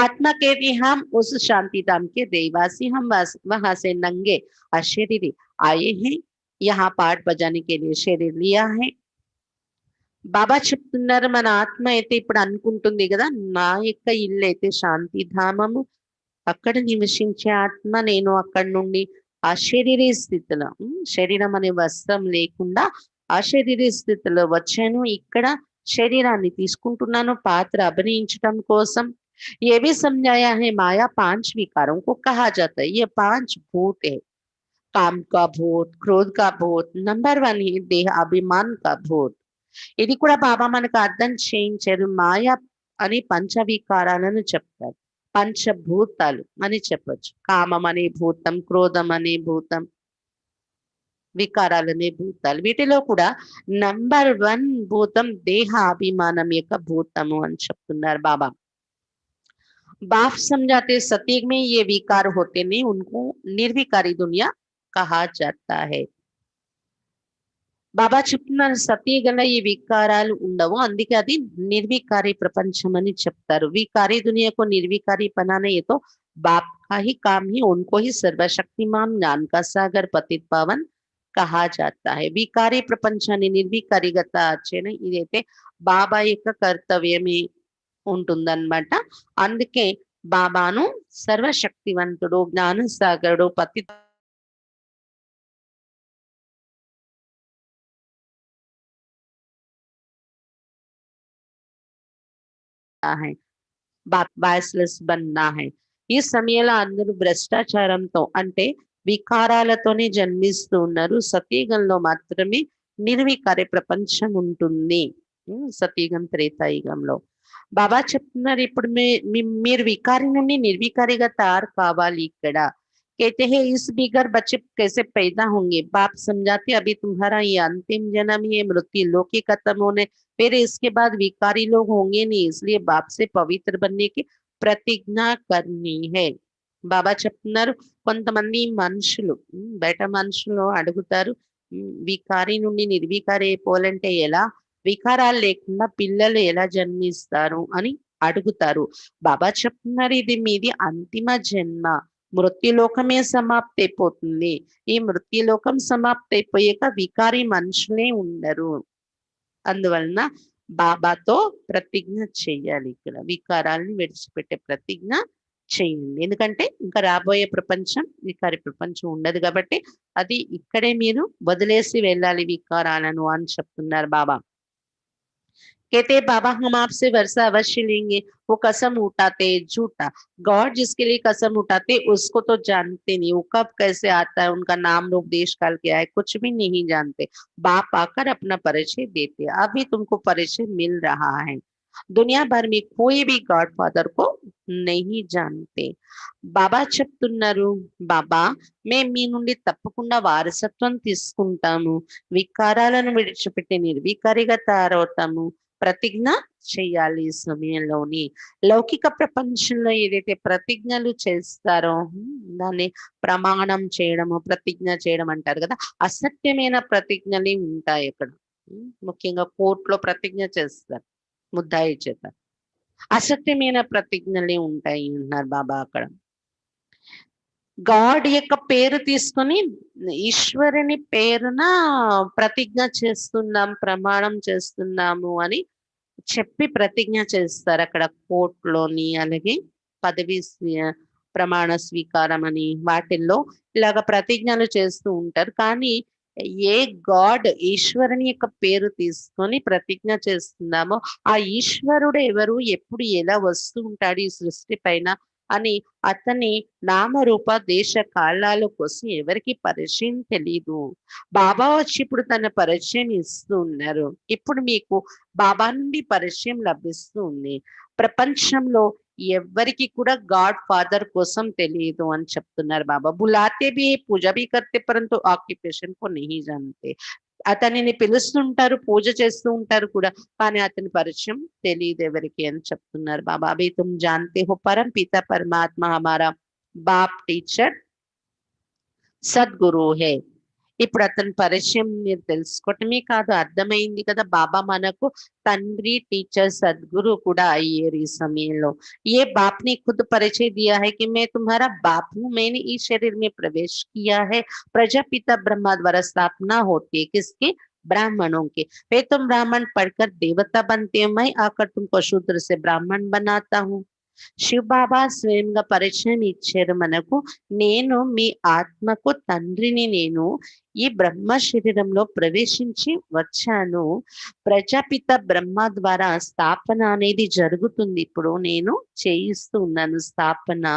A: आत्मा कहती हम उस शांति धाम के देवासी, हम वहां से नंगे अशरीरी आए हैं, यहाँ पाठ बजाने के लिए शरीर लिया है। బాబా చెప్తున్నారు మన ఆత్మ అయితే ఇప్పుడు అనుకుంటుంది కదా, నా యొక్క ఇల్లు అయితే శాంతి ధామము, అక్కడ నివసించే ఆత్మ నేను. అక్కడి నుండి అశరీరీ స్థితిలో, శరీరం అనే వస్త్రం లేకుండా అశరీరీ స్థితిలో వచ్చాను. ఇక్కడ శరీరాన్ని తీసుకుంటున్నాను పాత్ర అభినయించడం కోసం। ये भी समझाया है माया पांच विकारों को कहा जाता है, ये पांच भूत है। काम का भूत, क्रोध का भूत, नंबर वन है देह अभिमान का भूत। ఇది కూడా బాబా మనకు అర్థం చేయించారు. మాయ అని పంచవికారాలను చెప్తారు, పంచభూతాలు అని చెప్పొచ్చు. కామం అనే భూతం, క్రోధం అనే భూతం, వికారాలనే భూతాలు. వీటిలో కూడా నంబర్ వన్ భూతం దేహ అభిమానం యొక్క భూతము అని చెప్తున్నారు బాబా. बाप समझाते सतयुग में ये विकार होते नहीं, उनको निर्विकारी दुनिया कहा जाता है। బాబా చెప్తున్నారు సతీగల ఈ వికారాలు ఉండవు, అందుకే అది నిర్వికారి ప్రపంచం అని చెప్తారు। వికారి దునియాకు నిర్వికారి बनाना ये तो बाप का ही काम ही, उनको ही सर्वशक्तिमान ज्ञान का सागर पतित पावन कहा जाता है। వికారి ప్రపంచాన్ని నిర్వికారిగా చేయడం ఇదైతే బాబా యొక్క కర్తవ్యమే ఉంటుందన్నమాట। అందుకే బాబాను సర్వశక్తివంతుడు, జ్ఞానసాగరుడు, పతి है। బాయిస్లెస్ బన్నా హై. ఈ సమయంలో అందరూ భ్రష్టాచారంతో అంటే వికారాలతోనే జన్మిస్తూ ఉన్నారు. సతయుగంలో మాత్రమే నిర్వికారి ప్రపంచం ఉంటుంది. సతయుగం త్రేతాయుగంలో బాబా చెప్తున్నారు ఇప్పుడు మీరు వికారి నుండి నిర్వికారిగా తయారు కావాలి ఇక్కడ. कहते हैं इस बिगर बच्चे कैसे पैदा होंगे, बाप समझाते अभी तुम्हारा ये अंतिम जन्म, ये मृत्यु लोक के खत्म होने, फिर इसके बाद विकारी लोग होंगे नहीं, इसलिए बाप से पवित्र बनने की ప్రతిజ్ఞ करनी है. బాబా చెప్తున్నారు కొంతమంది మనుషులు బయట మనుషులు అడుగుతారు వికారి నుండి నిర్వికారి అయిపోవాలంటే ఎలా, వికారాలు లేకుండా పిల్లలు ఎలా జన్మిస్తారు అని అడుగుతారు. బాబా చెప్తున్నారు ఇది మీది అంతిమ జన్మ, మృత్యులోకమే సమాప్తి అయిపోతుంది. ఈ మృత్యులోకం సమాప్తి అయిపోయాక వికారి మనుషులే ఉండరు. అందువలన బాబాతో ప్రతిజ్ఞ చెయ్యాలి. ఇక్కడ వికారాలని విడిచిపెట్టే ప్రతిజ్ఞ చేయండి. ఎందుకంటే ఇంకా రాబోయే ప్రపంచం వికారి ప్రపంచం ఉండదు కాబట్టి అది ఇక్కడే మీరు వదిలేసి వెళ్ళాలి వికారాలను అని చెప్తున్నారు బాబా. कहते बाबा हम आपसे वर्षा अवश्य लेंगे, वो कसम उठाते झूठा, गॉड जिसके लिए कसम उठाते उसको तो जानते नहीं, वो कब कैसे आता है, उनका नाम रूप देश काल क्या है कुछ भी नहीं जानते. बाप आकर अपना परिचय देते, अभी तुमको परिचय मिल रहा है. दुनिया भर में कोई भी गॉड फादर को नहीं जानते. బాబా చెప్తున్నారు బాబా మేము మీ నుండి తప్పకుండా వారసత్వం తీసుకుంటాము, వికారాలను విడిచిపెట్టి నిర్వికారిగా తయారవుతాము, ప్రతిజ్ఞ చేయాలి. ఈ సమయంలోని లౌకిక ప్రపంచంలో ఏదైతే ప్రతిజ్ఞలు చేస్తారో దాన్ని ప్రమాణం చేయడము ప్రతిజ్ఞ చేయడం అంటారు కదా, అసత్యమైన ప్రతిజ్ఞలు ఉంటాయి అక్కడ. ముఖ్యంగా కోర్టులో ప్రతిజ్ఞ చేస్తారు ముద్దాయి చేత, అసత్యమైన ప్రతిజ్ఞలే ఉంటాయి అంటున్నారు బాబా అక్కడ. గాడ్ యొక్క పేరు తీసుకొని ఈశ్వరుని పేరున ప్రతిజ్ఞ చేస్తున్నాం ప్రమాణం చేస్తున్నాము అని చెప్పి ప్రతిజ్ఞ చేస్తారు అక్కడ కోర్టులోని. అలాగే పదవి ప్రమాణ స్వీకారం అని వాటిల్లో ఇలాగ ప్రతిజ్ఞలు చేస్తూ ఉంటారు. కానీ ఏ గాడ్ ఈశ్వరుని యొక్క పేరు తీసుకొని ప్రతిజ్ఞ చేస్తున్నామో ఆ ఈశ్వరుడు ఎవరు, ఎప్పుడు ఎలా వస్తూ ఉంటాడు ఈ సృష్టి పైన అని అతని నామరూప దేశ కాలాల కోసం ఎవరికి పరిచయం తెలీదు. బాబా వచ్చి ఇప్పుడు తన పరిచయం ఇస్తూ ఉన్నారు. ఇప్పుడు మీకు బాబా నుండి పరిచయం లభిస్తూ ఉంది. ప్రపంచంలో ఎవరికి కూడా గాడ్ ఫాదర్ కోసం తెలియదు అని చెప్తున్నారు బాబా. బులాతే భీ పూజ భీ కర్తే పరంతు ఆక్యుపేషన్ కో నహీ జానతే. అతనిని పిలుస్తుంటారు పూజ చేస్తూ ఉంటారు కూడా కానీ అతని పరిచయం తెలియదు ఎవరికి అని చెప్తున్నారు బాబా. అభి తుమ్ జానతే హో పరం పిత పరమాత్మ హమారా బాప్ టీచర్ సద్గురు హే. ఇప్పుడు అతని పరిచయం మీరు తెలుసుకోవటమే కాదు అర్థమైంది కదా, బాబా మనకు తండ్రి టీచర్ సద్గురు కూడా అయ్యారు ఈ సమయంలో. ये बाप ने खुद परिचय दिया है कि मैं तुम्हारा बाप हूँ, मैंने इस शरीर में प्रवेश किया है. प्रजापिता ब्रह्मा द्वारा स्थापना होती है किसके, ब्राह्मणों के. फिर तुम ब्राह्मण पढ़कर देवता बनते हो, मैं आकर तुमको शूद्र से ब्राह्मण बनाता हूँ. శివ బాబా స్వయంగా పరిచయం ఇచ్చారు మనకు. నేను మీ ఆత్మకు తండ్రిని, నేను ఈ బ్రహ్మ శరీరంలో ప్రవేశించి వచ్చాను. ప్రజాపిత బ్రహ్మ ద్వారా స్థాపన అనేది జరుగుతుంది, ఇప్పుడు నేను చేయిస్తూ ఉన్నాను స్థాపన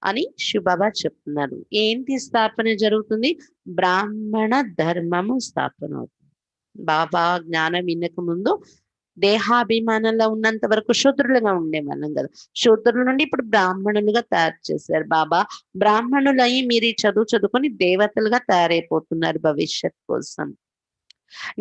A: అని శివబాబా చెప్తున్నారు. ఏంటి స్థాపన జరుగుతుంది, బ్రాహ్మణ ధర్మము స్థాపన అవుతుంది. బాబా జ్ఞానం వినక ముందు దేహాభిమానంలో ఉన్నంత వరకు శూద్రులుగా ఉండేవాళ్ళం కదా, శూద్రుల నుండి ఇప్పుడు బ్రాహ్మణులుగా తయారు చేశారు బాబా. బ్రాహ్మణులయ్యి మీరు చదువు చదువుకొని దేవతలుగా తయారైపోతున్నారు భవిష్యత్ కోసం.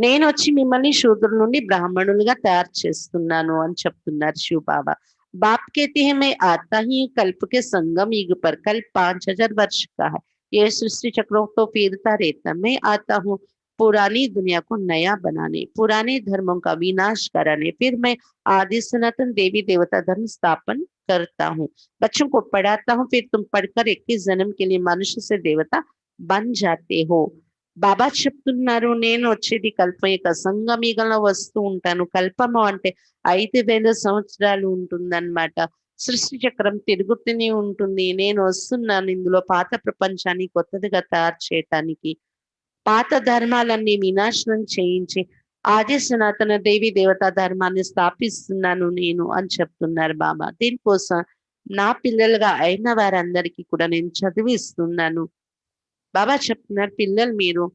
A: నేను వచ్చి మిమ్మల్ని శూద్రుల నుండి బ్రాహ్మణులుగా తయారు చేస్తున్నాను అని చెప్తున్నారు శివ బాబా. बाप कहते हैं मैं आता ही कल्प के संगम युग पर, कल्प 5000 वर्ष का है, ये सृष्टि चक्रों तो फिरता रहता, मैं आता हूँ पुरानी दुनिया को नया बनाने, पुराने धर्मों का विनाश कराने, फिर मैं आदि सनातन देवी देवता धर्म स्थापन करता हूँ. बच्चों को पढ़ाता हूँ, फिर तुम पढ़कर 21 जन्म के लिए मनुष्य से देवता बन जाते हो. బాబా చెప్తున్నారు నేను వచ్చేది కల్పం యొక్క సంగమీగంలో వస్తూ ఉంటాను. కల్పము అంటే 5000 సంవత్సరాలు ఉంటుందన్నమాట. సృష్టి చక్రం తిరుగుతూనే ఉంటుంది. నేను వస్తున్నాను ఇందులో పాత ప్రపంచాన్ని కొత్తదిగా తయారు చేయటానికి, పాత ధర్మాలన్నీ వినాశనం చేయించి ఆది సనాతన దేవి దేవతా ధర్మాన్ని స్థాపిస్తున్నాను నేను అని చెప్తున్నారు బాబా. దీనికోసం నా పిల్లలుగా అయిన వారందరికీ కూడా నేను చదివిస్తున్నాను. బాబా చెప్తున్నారు, పిల్లలు మీరు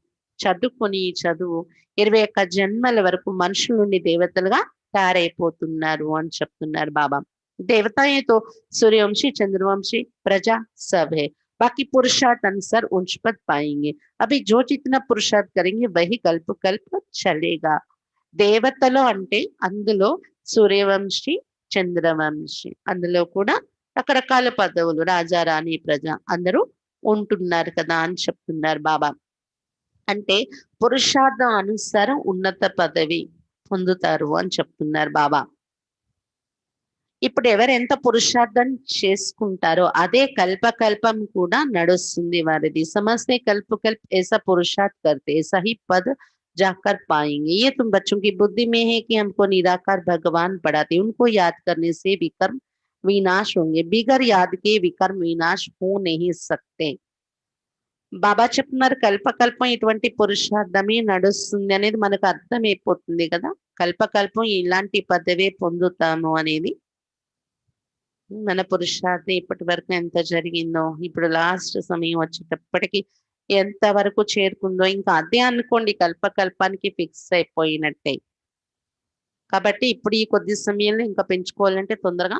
A: చదువుకొని ఈ చదువు 21 జన్మల వరకు మనుషుల నుండి దేవతలుగా తయారైపోతున్నారు అని చెప్తున్నారు బాబా. देवताएं तो सूर्यवंशी चंद्रवंशी प्रजा सब है, बाकी पुरुषार्थ अनुसार उच्च पद पाएंगे। अभी जो जितना पुरुषार्थ करेंगे वही कल्प कल्प चलेगा। దేవతలు అంటే అందులో సూర్యవంశి చంద్రవంశి అందులో కూడా రకరకాల పదవులు రాజా రాణి ప్రజ అందరూ ఉంటున్నారు కదా అని చెప్తున్నారు బాబా. అంటే పురుషార్థం అనుసారం ఉన్నత పదవి పొందుతారు అని చెప్తున్నారు బాబా. ఇప్పుడు ఎవరు ఎంత పురుషార్థం చేసుకుంటారో అదే కల్పకల్పం కూడా నడుస్తుంది వారిది. సమస్తే कल्प कल्प ऐसा पुरुषार्थ करते ऐसा ही पद जाकर पाएंगे। ये तुम बच्चों की बुद्धि में है कि हमको निराकार भगवान पढ़ाते, उनको याद करने से विकर्म विनाश होंगे, बिगर याद के विकर्म विनाश हो नहीं सकते। బాబా చెప్తున్నారు కల్పకల్పం ఇటువంటి పురుషార్థమే నడుస్తుంది అనేది మనకు అర్థమైపోతుంది కదా. కల్పకల్పం ఇలాంటి పదవే పొందుతాము అనేది మన పురుషార్థం ఇప్పటి వరకు ఎంత జరిగిందో, ఇప్పుడు లాస్ట్ సమయం వచ్చేటప్పటికి ఎంత వరకు చేరుకుందో ఇంకా అదే అనుకోండి కల్పకల్పానికి ఫిక్స్ అయిపోయినట్టే. కాబట్టి ఇప్పుడు ఈ కొద్ది సమయంలో ఇంకా పెంచుకోవాలంటే తొందరగా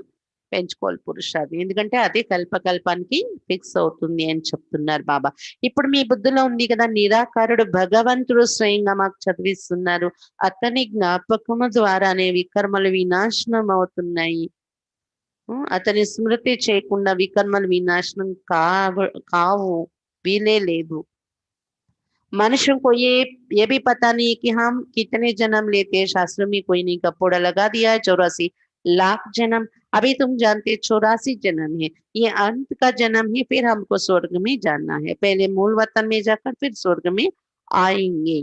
A: పెంచుకోవాలి పురుషార్థం, ఎందుకంటే అదే కల్పకల్పానికి ఫిక్స్ అవుతుంది అని చెప్తున్నారు బాబా. ఇప్పుడు మీ బుద్ధిలో ఉంది కదా నిరాకారుడు భగవంతుడు స్వయంగా మాకు చదివిస్తున్నారు, అతని జ్ఞాపకము ద్వారానే వికర్మలు వినాశనం అవుతున్నాయి. అతని స్మృతి చేయకుండా వికర్మలు వినాశనం కావు వీలే లేదు. मनुष्यों को ये भी पता नहीं कि हम कितने जन्म लेते हैं, शास्त्रों में कोई नहीं का पोड़ा लगा दिया है 84 लाख जन्म। अभी तुम जानते 84 जन्म है, ये अंत का जन्म है, फिर हमको स्वर्ग में जाना है, पहले मूल वतन में जाकर फिर स्वर्ग में आएंगे।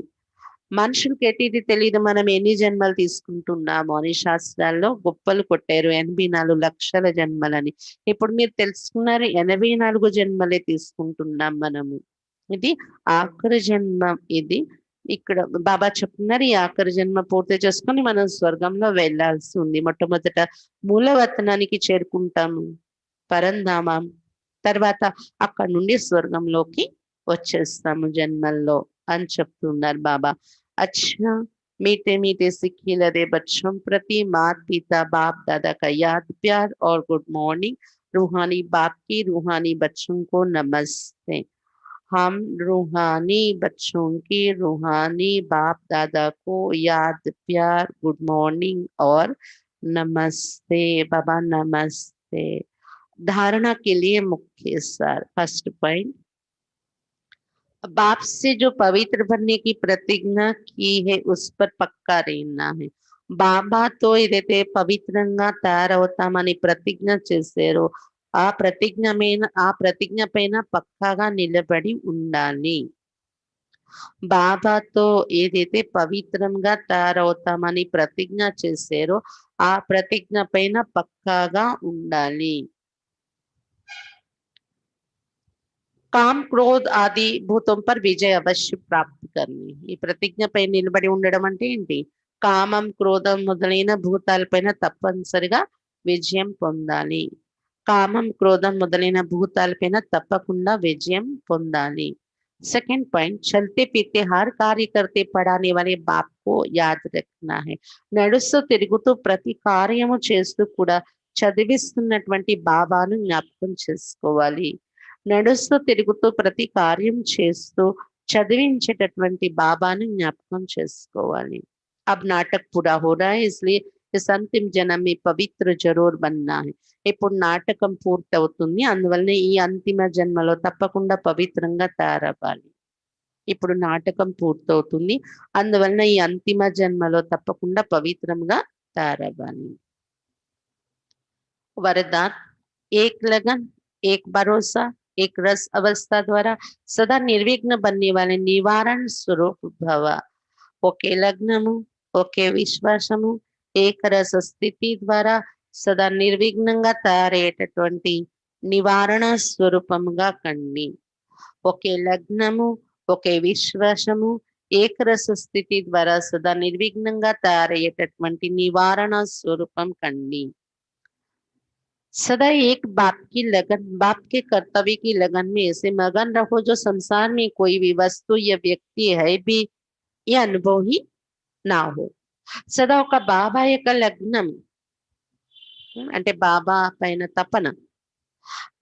A: మనుషులకి ఎటు తెలియదు మనం ఎన్ని జన్మలు తీసుకుంటున్నాము అని శాస్త్రాల్లో గొప్పలు కొట్టారు 84 లక్షల జన్మలని. ఇప్పుడు మీరు తెలుసుకున్నారు 84 జన్మలే తీసుకుంటున్నాం మనము. ఇది ఆఖరి జన్మ. ఇది ఇక్కడ బాబా చెప్తున్నారు ఈ ఆఖరి జన్మ పూర్తి చేసుకొని మనం స్వర్గంలో వెళ్లాల్సి ఉంది. మొట్టమొదట మూలవతనానికి చేరుకుంటాము పరంధామం, తర్వాత అక్కడ నుండి స్వర్గంలోకి వచ్చేస్తాము జన్మల్లో అని చెప్తున్నారు బాబా. अच्छा मीठे मीठे सिक्के लदे बच्चों प्रति माता पिता बाप दादा का याद प्यार और गुड मॉर्निंग। रूहानी बाप की रूहानी बच्चों को नमस्ते। हम रूहानी बच्चों की रूहानी बाप दादा को याद प्यार गुड मॉर्निंग और नमस्ते बाबा नमस्ते। धारणा के लिए मुख्य सार फर्स्ट पॉइंट, बाप से जो पवित्र बनने की प्रतिज्ञा की है उस पर पक्का रहना है। బాబాతో ఏదైతే పవిత్రంగా తయారవుతామని ప్రతిజ్ఞ చేశారో ఆ ప్రతిజ్ఞ పైన పక్కాగా నిలబడి ఉండాలి. బాబాతో ఏదైతే పవిత్రంగా తయారవుతామని ప్రతిజ్ఞ చేశారో ఆ ప్రతిజ్ఞ పైన పక్కాగా ఉండాలి. కామ్ క్రోధ్ ఆది భూతం పర్ విజయ అవశ్య ప్రాప్తి కర్ని. ఈ ప్రతిజ్ఞపై నిలబడి ఉండడం అంటే ఏంటి? కామం క్రోధం మొదలైన భూతాలపైన తప్పనిసరిగా విజయం పొందాలి. కామం క్రోధం మొదలైన భూతాలపైన తప్పకుండా విజయం పొందాలి. सेकंड पॉइंट, चलते पीते हर कार्य करते पढ़ाने वाले बाप को याद रखना है. నడుస్తూ తిరుగుతూ ప్రతి కార్యము చేస్తూ కూడా చదివిస్తున్నటువంటి బాబాను జ్ఞాపకం చేసుకోవాలి. నడుస్తూ తిరుగుతూ ప్రతి కార్యం చేస్తూ చదివించేటటువంటి బాబాను జ్ఞాపకం చేసుకోవాలి. अब नाटक पूरा हो रहा है इसलिए इस अंतिम जन्म में पवित्र जरूर बनना है. ఇప్పుడు నాటకం పూర్తవుతుంది, అందువల్ల ఈ అంతిమ జన్మలో తప్పకుండా పవిత్రంగా తయారవ్వాలి. ఇప్పుడు నాటకం పూర్తవుతుంది, అందువలన ఈ అంతిమ జన్మలో తప్పకుండా పవిత్రంగా తయారవ్వాలి. वरदान, एक लगन, एक भरोसा, एक रस अवस्था द्वारा सदा निर्विघ्न बनने वाले निवारण स्वरूप भव. ఒకే లగ్నము, ఒకే విశ్వాసము, ఏకరస స్థితి ద్వారా సదా నిర్విఘ్నంగా తయారయ్యేటటువంటి నివారణ స్వరూపముగా కండి. ఒకే లగ్నము, ఒకే విశ్వాసము, ఏకరస స్థితి ద్వారా సదా నిర్విఘ్నంగా తయారయ్యేటటువంటి నివారణ స్వరూపం కండి. सदा एक बाप की लगन, बाप के कर्तव्य की लगन में ऐसे मगन रहो जो संसार में कोई भी वस्तु या व्यक्ति है भी ये अनुभव ही ना हो. సదా ఒక బాబా యొక్క లగ్నం అంటే బాబా పైన తపన,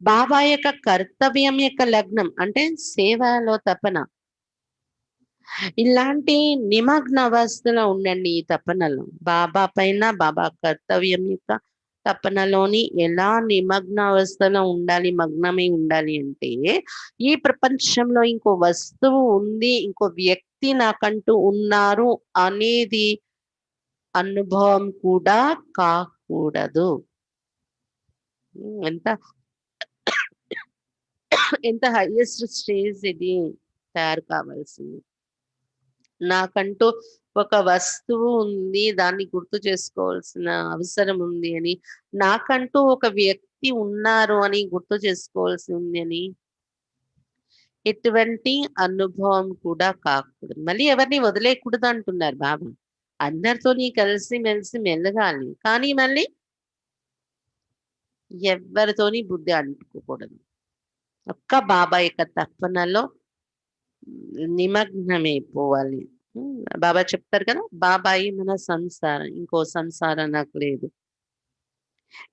A: బాబా యొక్క కర్తవ్యం యొక్క లగ్నం అంటే సేవలో తపన, ఇలాంటి నిమగ్న అవస్థలో ఉండండి. ఈ తపనలో బాబా పైన, బాబా కర్తవ్యం యొక్క తపనలోని ఎలా నిమగ్న అవస్థలో ఉండాలి, మగ్నమై ఉండాలి అంటే ఈ ప్రపంచంలో ఇంకో వస్తువు ఉంది, ఇంకో వ్యక్తి నాకంటూ ఉన్నారు అనేది అనుభవం కూడా కాకూడదు. ఎంత ఎంత హైయెస్ట్ స్టేజ్ ఇది తయారు కావాల్సింది. నాకంటూ ఒక వస్తువు ఉంది, దాన్ని గుర్తు చేసుకోవాల్సిన అవసరం ఉంది అని, నాకంటూ ఒక వ్యక్తి ఉన్నారు అని గుర్తు చేసుకోవాల్సి ఉంది అని, ఎటువంటి అనుభవం కూడా కాకూడదు. మళ్ళీ ఎవరిని వదిలేయకూడదు అంటున్నారు బాబా. అందరితోని కలిసి మెలిసి మెలగాలి, కానీ మళ్ళీ ఎవరితోని బుద్ధి అంటుకోకూడదు. ఒక్క బాబా యొక్క తపనలో నిమగ్నమైపోవాలి. బాబా చెప్తారు కదా, బాబాయి మన సంసారం, ఇంకో సంసారం నాకు లేదు.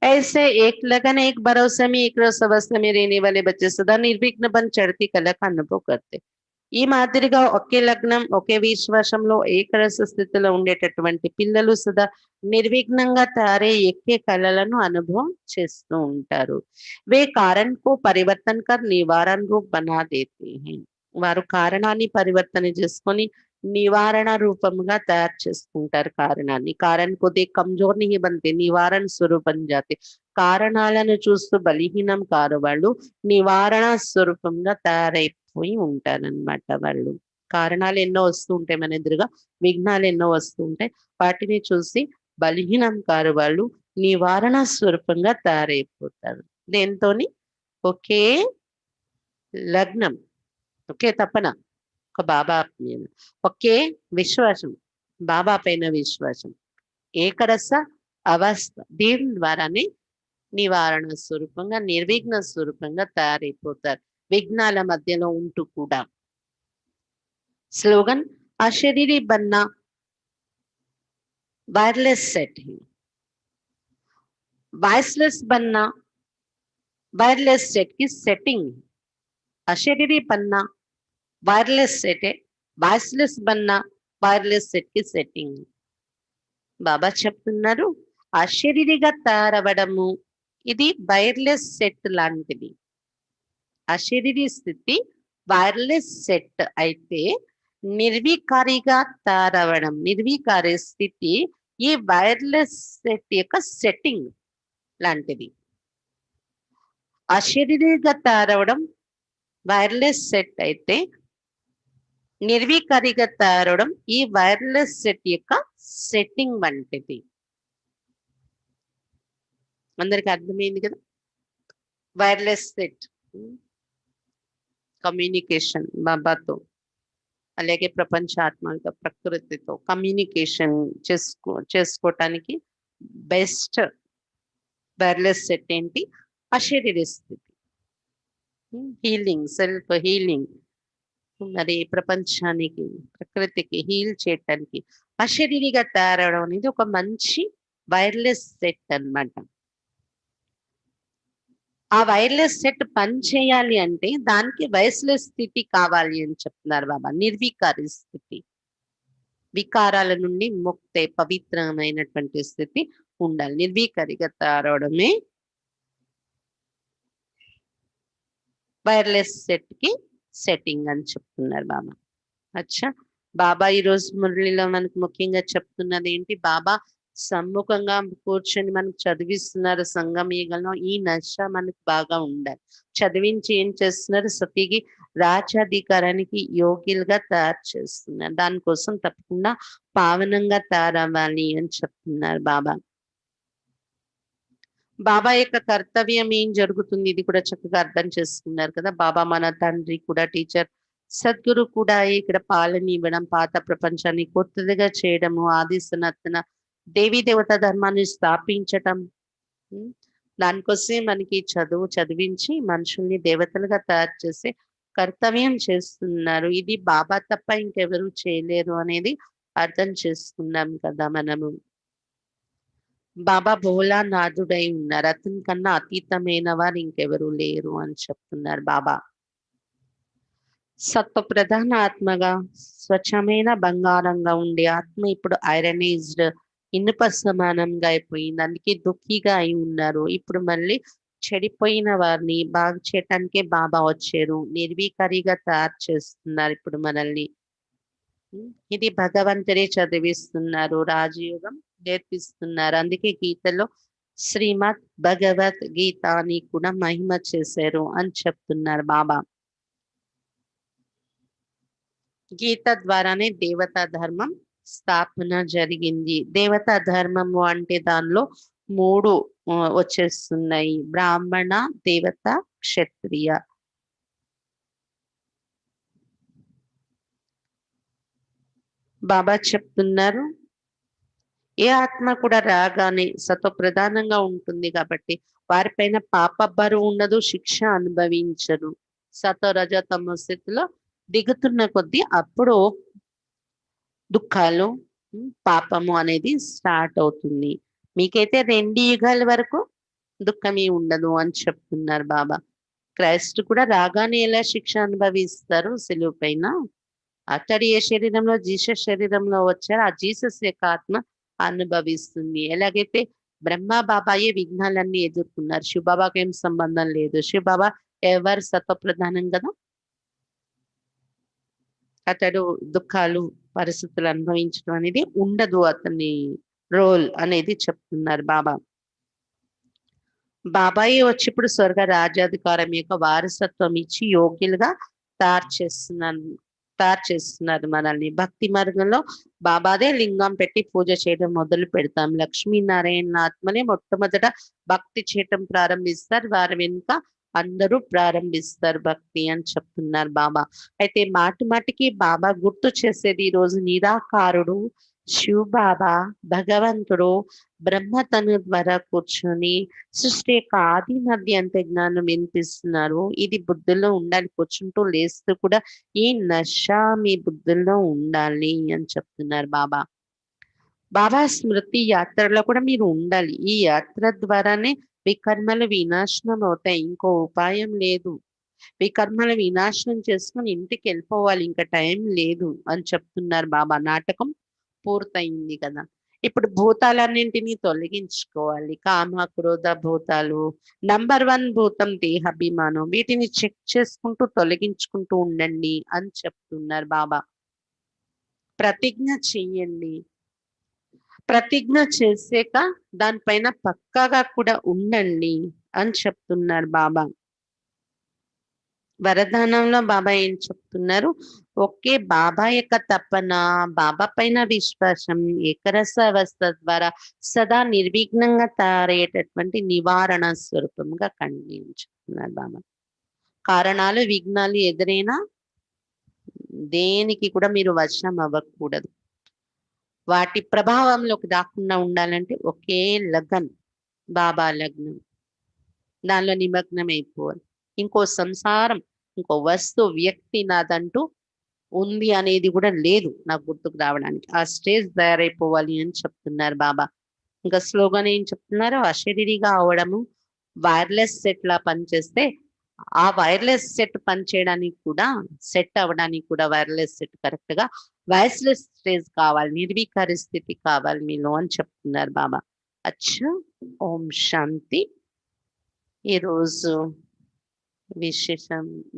A: ऐसे एक लगन एक भरोसे में एक रस अवस्था में रहने वाले बच्चे सदा निर्विघ्न बन चढ़ती कला का अनुभव करते. ఈ మాదిరిగా ఒకే లగ్నం, ఒకే విశ్వాసంలో ఏకరస స్థితిలో ఉండేటటువంటి పిల్లలు సదా నిర్విఘ్నంగా తయారై ఎక్కే కళలను అనుభవం చేస్తూ ఉంటారు. వే కారణ్ కో పరివర్తన్ కర్ నివారణ రూప్ బనా దేతే హై. వారు కారణాన్ని పరివర్తన చేసుకొని నివారణ రూపంగా తయారు చేసుకుంటారు కారణాన్ని. కారణ్ కో దేఖ్ కమ్జోర్ నహీ బంతే, నివారణ స్వరూపం జాతే. కారణాలను చూస్తూ బలహీనం కారు వాళ్ళు, నివారణ స్వరూపంగా తయారైపోయి ఉంటారన్నమాట వాళ్ళు. కారణాలు ఎన్నో వస్తూ ఉంటాయి మన ఎదురుగా, విఘ్నాలు ఎన్నో వస్తూ ఉంటాయి, వాటిని చూసి బలహీనం కారు వాళ్ళు నివారణ స్వరూపంగా తయారైపోతారు. దేంతోని? ఒకే లగ్నం, ఒకే తపన, ఒక బాబా మీద ఒకే విశ్వాసం, బాబా పైన విశ్వాసం, ఏకరస అవస్థ, దీని ద్వారానే నివారణ స్వరూపంగా, నిర్విఘ్న స్వరూపంగా తయారైపోతారు, విఘ్నాల మధ్యలో ఉంటూ కూడా. స్లోగన్ అశరీరి బన్నా वायरलेस सेट है, वॉइसलेस बनना वायरलेस सेट की सेटिंग है. अशरीरी बनना वायरलेस सेट है, वॉइसलेस बनना वायरलेस सेट की सेटिंग है. బాబా చెప్తున్నారు, అశరీరిగా తయారవడము ఇది వైర్లెస్ సెట్ లాంటిది. అశరీరి స్థితి వైర్లెస్ సెట్ అయితే, నిర్వికారిగా తయారవడం, నిర్వికారి స్థితి ఈ వైర్లెస్ సెట్ యొక్క సెట్టింగ్ లాంటిది. అశరీరిగా తయారవడం వైర్లెస్ సెట్ అయితే, నిర్వికారిగా తయారవడం ఈ వైర్లెస్ సెట్ యొక్క సెట్టింగ్ వంటిది. అందరికి అర్థమైంది కదా. వైర్లెస్ సెట్ కమ్యూనికేషన్ బాబాతో, అలాగే ప్రపంచాత్మక ప్రకృతితో కమ్యూనికేషన్ చేసుకోవటానికి బెస్ట్ వైర్లెస్ సెట్ ఏంటి? అశరీరి స్థితి. హీలింగ్, సెల్ఫ్ హీలింగ్, మరి ప్రపంచానికి ప్రకృతికి హీల్ చేయటానికి అశరీరిగా తయారవడం అనేది ఒక మంచి వైర్లెస్ సెట్ అన్నమాట. ఆ వైర్లెస్ సెట్ పని చేయాలి అంటే దానికి వైర్లెస్ స్థితి కావాలి అని చెప్తున్నారు బాబా. నిర్వికారి స్థితి, వికారాల నుండి ముక్తే పవిత్రమైనటువంటి స్థితి ఉండాలి. నిర్వికారిగా తయారవడమే వైర్లెస్ సెట్ కి సెట్టింగ్ అని చెప్తున్నారు బాబా. అచ్చా, బాబా ఈరోజు మురళిలో మనకు ముఖ్యంగా చెప్తున్నది ఏంటి? బాబా సమ్ముఖంగా కూర్చొని మనకు చదివిస్తున్నారు సంగమయుగంలో. ఈ నశ మనకు బాగా ఉండాలి. చదివించి ఏం చేస్తున్నారు? సతీకి రాజ్యాధికారానికి యోగ్యులుగా తయారు చేస్తున్నారు. దానికోసం తప్పకుండా పావనంగా తయారవ్వాలి అని చెప్తున్నారు బాబా. బాబా యొక్క కర్తవ్యం ఏం జరుగుతుంది ఇది కూడా చక్కగా అర్థం చేసుకున్నారు కదా. బాబా మన తండ్రి కూడా, టీచర్, సద్గురు కూడా ఇక్కడ పాలన ఇవ్వడం, పాత ప్రపంచాన్ని కొత్తదిగా చేయడము, ఆది సనాతన దేవీ దేవతా ధర్మాన్ని స్థాపించటం. ఉమ్, దానికోసమే మనకి చదువు చదివించి మనుషుల్ని దేవతలుగా తయారు చేసే కర్తవ్యం చేస్తున్నారు. ఇది బాబా తప్ప ఇంకెవరు చేయలేరు అనేది అర్థం చేసుకున్నాం కదా మనము. బాబా భోలానాథుడై ఉన్నారు. అతని కన్నా అతీతమైన వారు ఇంకెవరు లేరు అని చెప్తున్నారు బాబా. సత్వ ప్రధాన ఆత్మగా స్వచ్ఛమైన బంగారంగా ఉండే ఆత్మ ఇప్పుడు ఐరనైజ్డ్ ఇనుప సమానంగా అయిపోయింది. అందుకే దుఃఖిగా అయి ఉన్నారు. ఇప్పుడు మళ్ళీ చెడిపోయిన వారిని బాగు చేయటానికే బాబా వచ్చారు. నిర్వీకారిగా తయారు చేస్తున్నారు ఇప్పుడు మనల్ని. ఇది భగవంతుడే చదివిస్తున్నారు. రాజయోగం నేర్పిస్తున్నారు. అందుకే గీతలో శ్రీమద్ భగవత్ గీత అని కూడా మహిమ చేశారు అని చెప్తున్నారు బాబా. గీత ద్వారానే దేవతా ధర్మం స్థాపన జరిగింది. దేవతా ధర్మము అంటే దానిలో 3 వచ్చేస్తున్నాయి: బ్రాహ్మణ, దేవత, క్షత్రియ. బాబా చెప్తున్నారు, ఏ ఆత్మ కూడా రాగానే సత్వ ప్రధానంగా ఉంటుంది కాబట్టి వారిపైన పాప బరువు ఉండదు, శిక్ష అనుభవించరు. సత్వ రజ తమ స్థితిలో దిగుతున్న కొద్దీ అప్పుడు దుఃఖాలు, పాపము అనేది స్టార్ట్ అవుతుంది. మీకైతే 2 యుగాల వరకు దుఃఖమే ఉండదు అని చెప్తున్నారు బాబా. క్రైస్ట్ కూడా రాగానే ఎలా శిక్ష అనుభవిస్తారు సిలువ పైన, అతడు ఏ శరీరంలో జీసస్ శరీరంలో వచ్చారో ఆ జీసస్ యొక్క ఆత్మ అనుభవిస్తుంది. ఎలాగైతే బ్రహ్మ బాబాయే విఘ్నాలన్నీ ఎదుర్కొన్నారు, శివబాబాకి ఏం సంబంధం లేదు. శివబాబా ఎవరు సత్వ ప్రధానం కదా, అతడు దుఃఖాలు పరిస్థితులు అనుభవించడం అనేది ఉండదు అతని రోల్ అనేది చెప్తున్నారు బాబా. బాబాయే వచ్చి ఇప్పుడు స్వర్గ రాజ్యాధికారం యొక్క వారసత్వం ఇచ్చి యోగ్యులుగా తయారు చేస్తున్నాను తయారు చేస్తున్నారు మనల్ని. భక్తి మార్గంలో బాబాదే లింగం పెట్టి పూజ చేయడం మొదలు పెడతాం. లక్ష్మీనారాయణ ఆత్మనే మొట్టమొదట భక్తి చేయటం ప్రారంభిస్తారు. వారి వెనుక అందరూ ప్రారంభిస్తారు భక్తి అని చెప్తున్నారు బాబా. అయితే మాటి మాటికి బాబా గుర్తు చేసేది, ఈ రోజు నిరాకారుడు శివ్ బాబా భగవంతుడు బ్రహ్మ తను ద్వారా కూర్చొని సృష్టి యొక్క ఆది మధ్య అంత జ్ఞానం వినిపిస్తున్నారు. ఇది బుద్ధుల్లో ఉండాలి. కూర్చుంటూ లేస్తూ కూడా ఈ నష మీ బుద్ధుల్లో ఉండాలి అని చెప్తున్నారు బాబా. బాబా స్మృతి యాత్రలో కూడా మీరు ఉండాలి. ఈ యాత్ర ద్వారానే వికర్మలు వినాశనం అవుతాయి. ఇంకో ఉపాయం లేదు. వికర్మలు వినాశనం చేసుకుని ఇంటికి వెళ్ళిపోవాలి, ఇంకా టైం లేదు అని చెప్తున్నారు బాబా. నాటకం పూర్తయింది కదా. ఇప్పుడు భూతాలన్నింటినీ తొలగించుకోవాలి. కామ క్రోధ భూతాలు. నంబర్ 1 భూతం దేహాభిమానం. వీటిని చెక్ చేసుకుంటూ తొలగించుకుంటూ ఉండండి అని చెప్తున్నారు బాబా. ప్రతిజ్ఞ చెయ్యండి. ప్రతిజ్ఞ చేసాక దానిపైన పక్కాగా కూడా ఉండండి అని చెప్తున్నారు బాబా. వరదానంలో బాబా ఏం చెప్తున్నారు? ఒకే బాబా యొక్క తపన, బాబా పైన విశ్వాసం, ఏకరస అవస్థ ద్వారా సదా నిర్విఘ్నంగా తయారయ్యేటటువంటి నివారణ స్వరూపంగా కండి అని చెప్తున్నారు బాబా. కారణాలు విఘ్నాలు ఎదురైనా దేనికి కూడా మీరు వశం అవ్వకూడదు. వాటి ప్రభావంలోకి రాకుండా ఉండాలంటే ఒకే లగ్నం, బాబా లగ్నం, దానిలో నిమగ్నం అయిపోవాలి. ఇంకో సంసారం, ఇంకో వస్తు, వ్యక్తి నాదంటూ ఉంది అనేది కూడా లేదు నాకు గుర్తుకు రావడానికి. ఆ స్టేజ్ తయారైపోవాలి అని చెప్తున్నారు బాబా. ఇంకా స్లోగన్ ఏం చెప్తున్నారు? అశరీరిగా అవడము, వైర్లెస్ సెట్ లా పనిచేస్తే ఆ వైర్లెస్ సెట్ పనిచేయడానికి కూడా, సెట్ అవ్వడానికి కూడా వైర్లెస్ సెట్ కరెక్ట్ గా వాయిస్లెస్ స్టేజ్ కావాలి, నిర్వీకారి స్థితి కావాలి మీలో అని చెప్తున్నారు బాబా. అచ్చా, ఓం శాంతి. ఈరోజు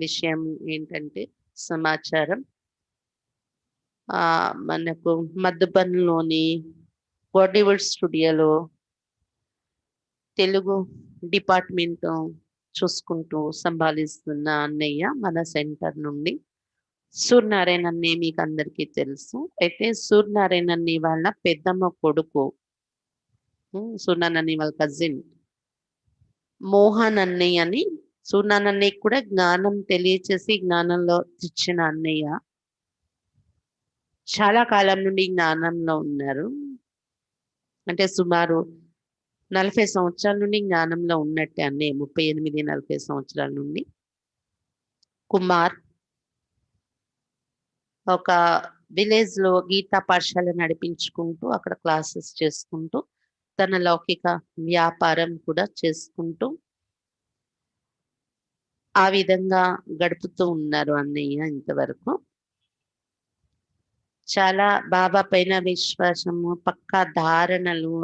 A: విషయం ఏంటంటే సమాచారం. మనకు మధుబన్లోని బాలీవుడ్ స్టూడియోలో తెలుగు డిపార్ట్మెంట్ చూసుకుంటూ సంభాలిస్తున్న అన్నయ్య మన సెంటర్ నుండి సూర్యనారాయణ అన్నయ్య మీకు అందరికీ తెలుసు. అయితే సూర్యనారాయణ అన్నయ్య వాళ్ళ పెద్దమ్మ కొడుకు, సూర్యనారాయణ అన్నయ్య వాళ్ళ కజిన్ మోహన్ అన్నయ్య అని సూర్యనారాయణకి కూడా జ్ఞానం తెలియచేసి జ్ఞానంలో తెచ్చిన అన్నయ్య. చాలా కాలం నుండి జ్ఞానంలో ఉన్నారు. అంటే సుమారు 40 సంవత్సరాల నుండి జ్ఞానంలో ఉన్నట్టే అన్నయ్య. 38, 40 సంవత్సరాల నుండి. కుమార్ ఒక విలేజ్‌లో గీతా పాఠశాల నడిపించుకుంటూ, అక్కడ క్లాసెస్ చేసుకుంటూ, తన లౌకిక వ్యాపారం కూడా చేసుకుంటూ, ఆ విధంగా గడుపుతూ ఉన్నారు అన్నయ్య ఇంతవరకు. చాలా బాబా పైన విశ్వాసము, పక్కా ధారణలు.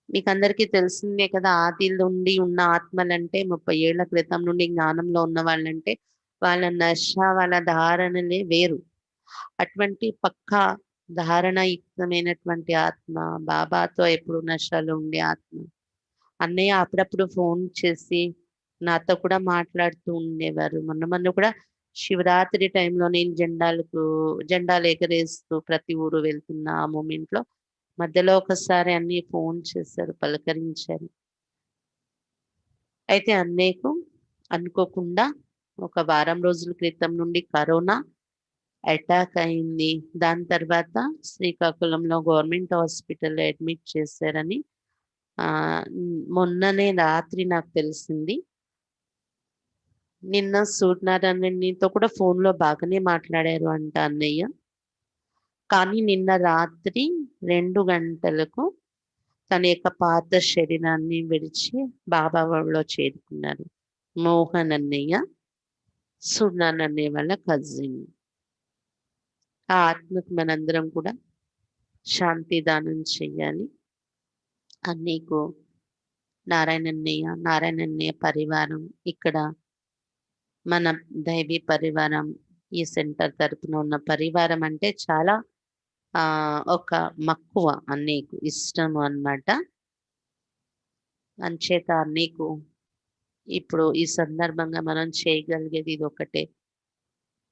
A: మీకందరికీ తెలిసిందే కదా! ఆది నుండి ఉన్న ఆత్మలంటే 30 ఏళ్ల క్రితం నుండి జ్ఞానంలో ఉన్న వాళ్ళంటే, వాళ్ళ నష, వాళ్ళ ధారణలే వేరు. అటువంటి పక్కా ధారణయుక్తమైనటువంటి ఆత్మ, బాబాతో ఎప్పుడు నషలో ఉండే ఆత్మ. అన్నయ్య అప్పుడప్పుడు ఫోన్ చేసి నాతో కూడా మాట్లాడుతూ ఉండేవారు. మొన్న మొన్న కూడా శివరాత్రి టైంలో నేను జెండాలు ఎగరేస్తూ ప్రతి ఊరు వెళ్తున్న ఆ మూమెంట్‌లో మధ్యలో ఒకసారి అన్నయ్య ఫోన్ చేశారు, పలకరించారు. అయితే అన్నయ్యకు అనుకోకుండా ఒక వారం రోజుల క్రితం నుండి కరోనా అటాక్ అయింది. దాని తర్వాత శ్రీకాకుళంలో గవర్నమెంట్ హాస్పిటల్‌లో అడ్మిట్ చేశారని మొన్ననే రాత్రి నాకు తెలిసింది. నిన్న సూర్యనారాయణనితో కూడా ఫోన్‌లో బాగానే మాట్లాడారు అంట అన్నయ్య. కానీ నిన్న రాత్రి 2 గంటలకు తన యొక్క పాత శరీరాన్ని విడిచి బాబా ఒడిలో చేరుకున్నారు. మోహన్ అన్నయ్య, సూర్యనారాయణ వాళ్ళ కజిన్. ఆ ఆత్మకు మనందరం కూడా శాంతి దానం చెయ్యాలి. అన్నయ్యకు నారాయణన్నయ్య పరివారం, ఇక్కడ మన దైవీ పరివారం, ఈ సెంటర్ తరపున ఉన్న పరివారం అంటే చాలా ఒక మక్కువ అన్నయ్యకు, ఇష్టము అన్నమాట. అంచేత అన్నయ్యకు ఇప్పుడు ఈ సందర్భంగా మనం చేయగలిగేది ఇదొక్కటే.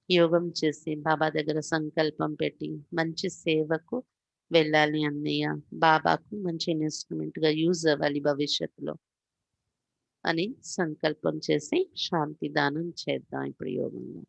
A: యోగం చేసి బాబా దగ్గర సంకల్పం పెట్టి మంచి సేవకు వెళ్ళాలి అన్నయ్య. బాబాకు మంచి ఇన్‌స్ట్రుమెంట్‌గా యూజ్ అవ్వాలి భవిష్యత్తులో అని సంకల్పం చేసి శాంతి దానం చేద్దాం ఇప్పుడు యోగంలో.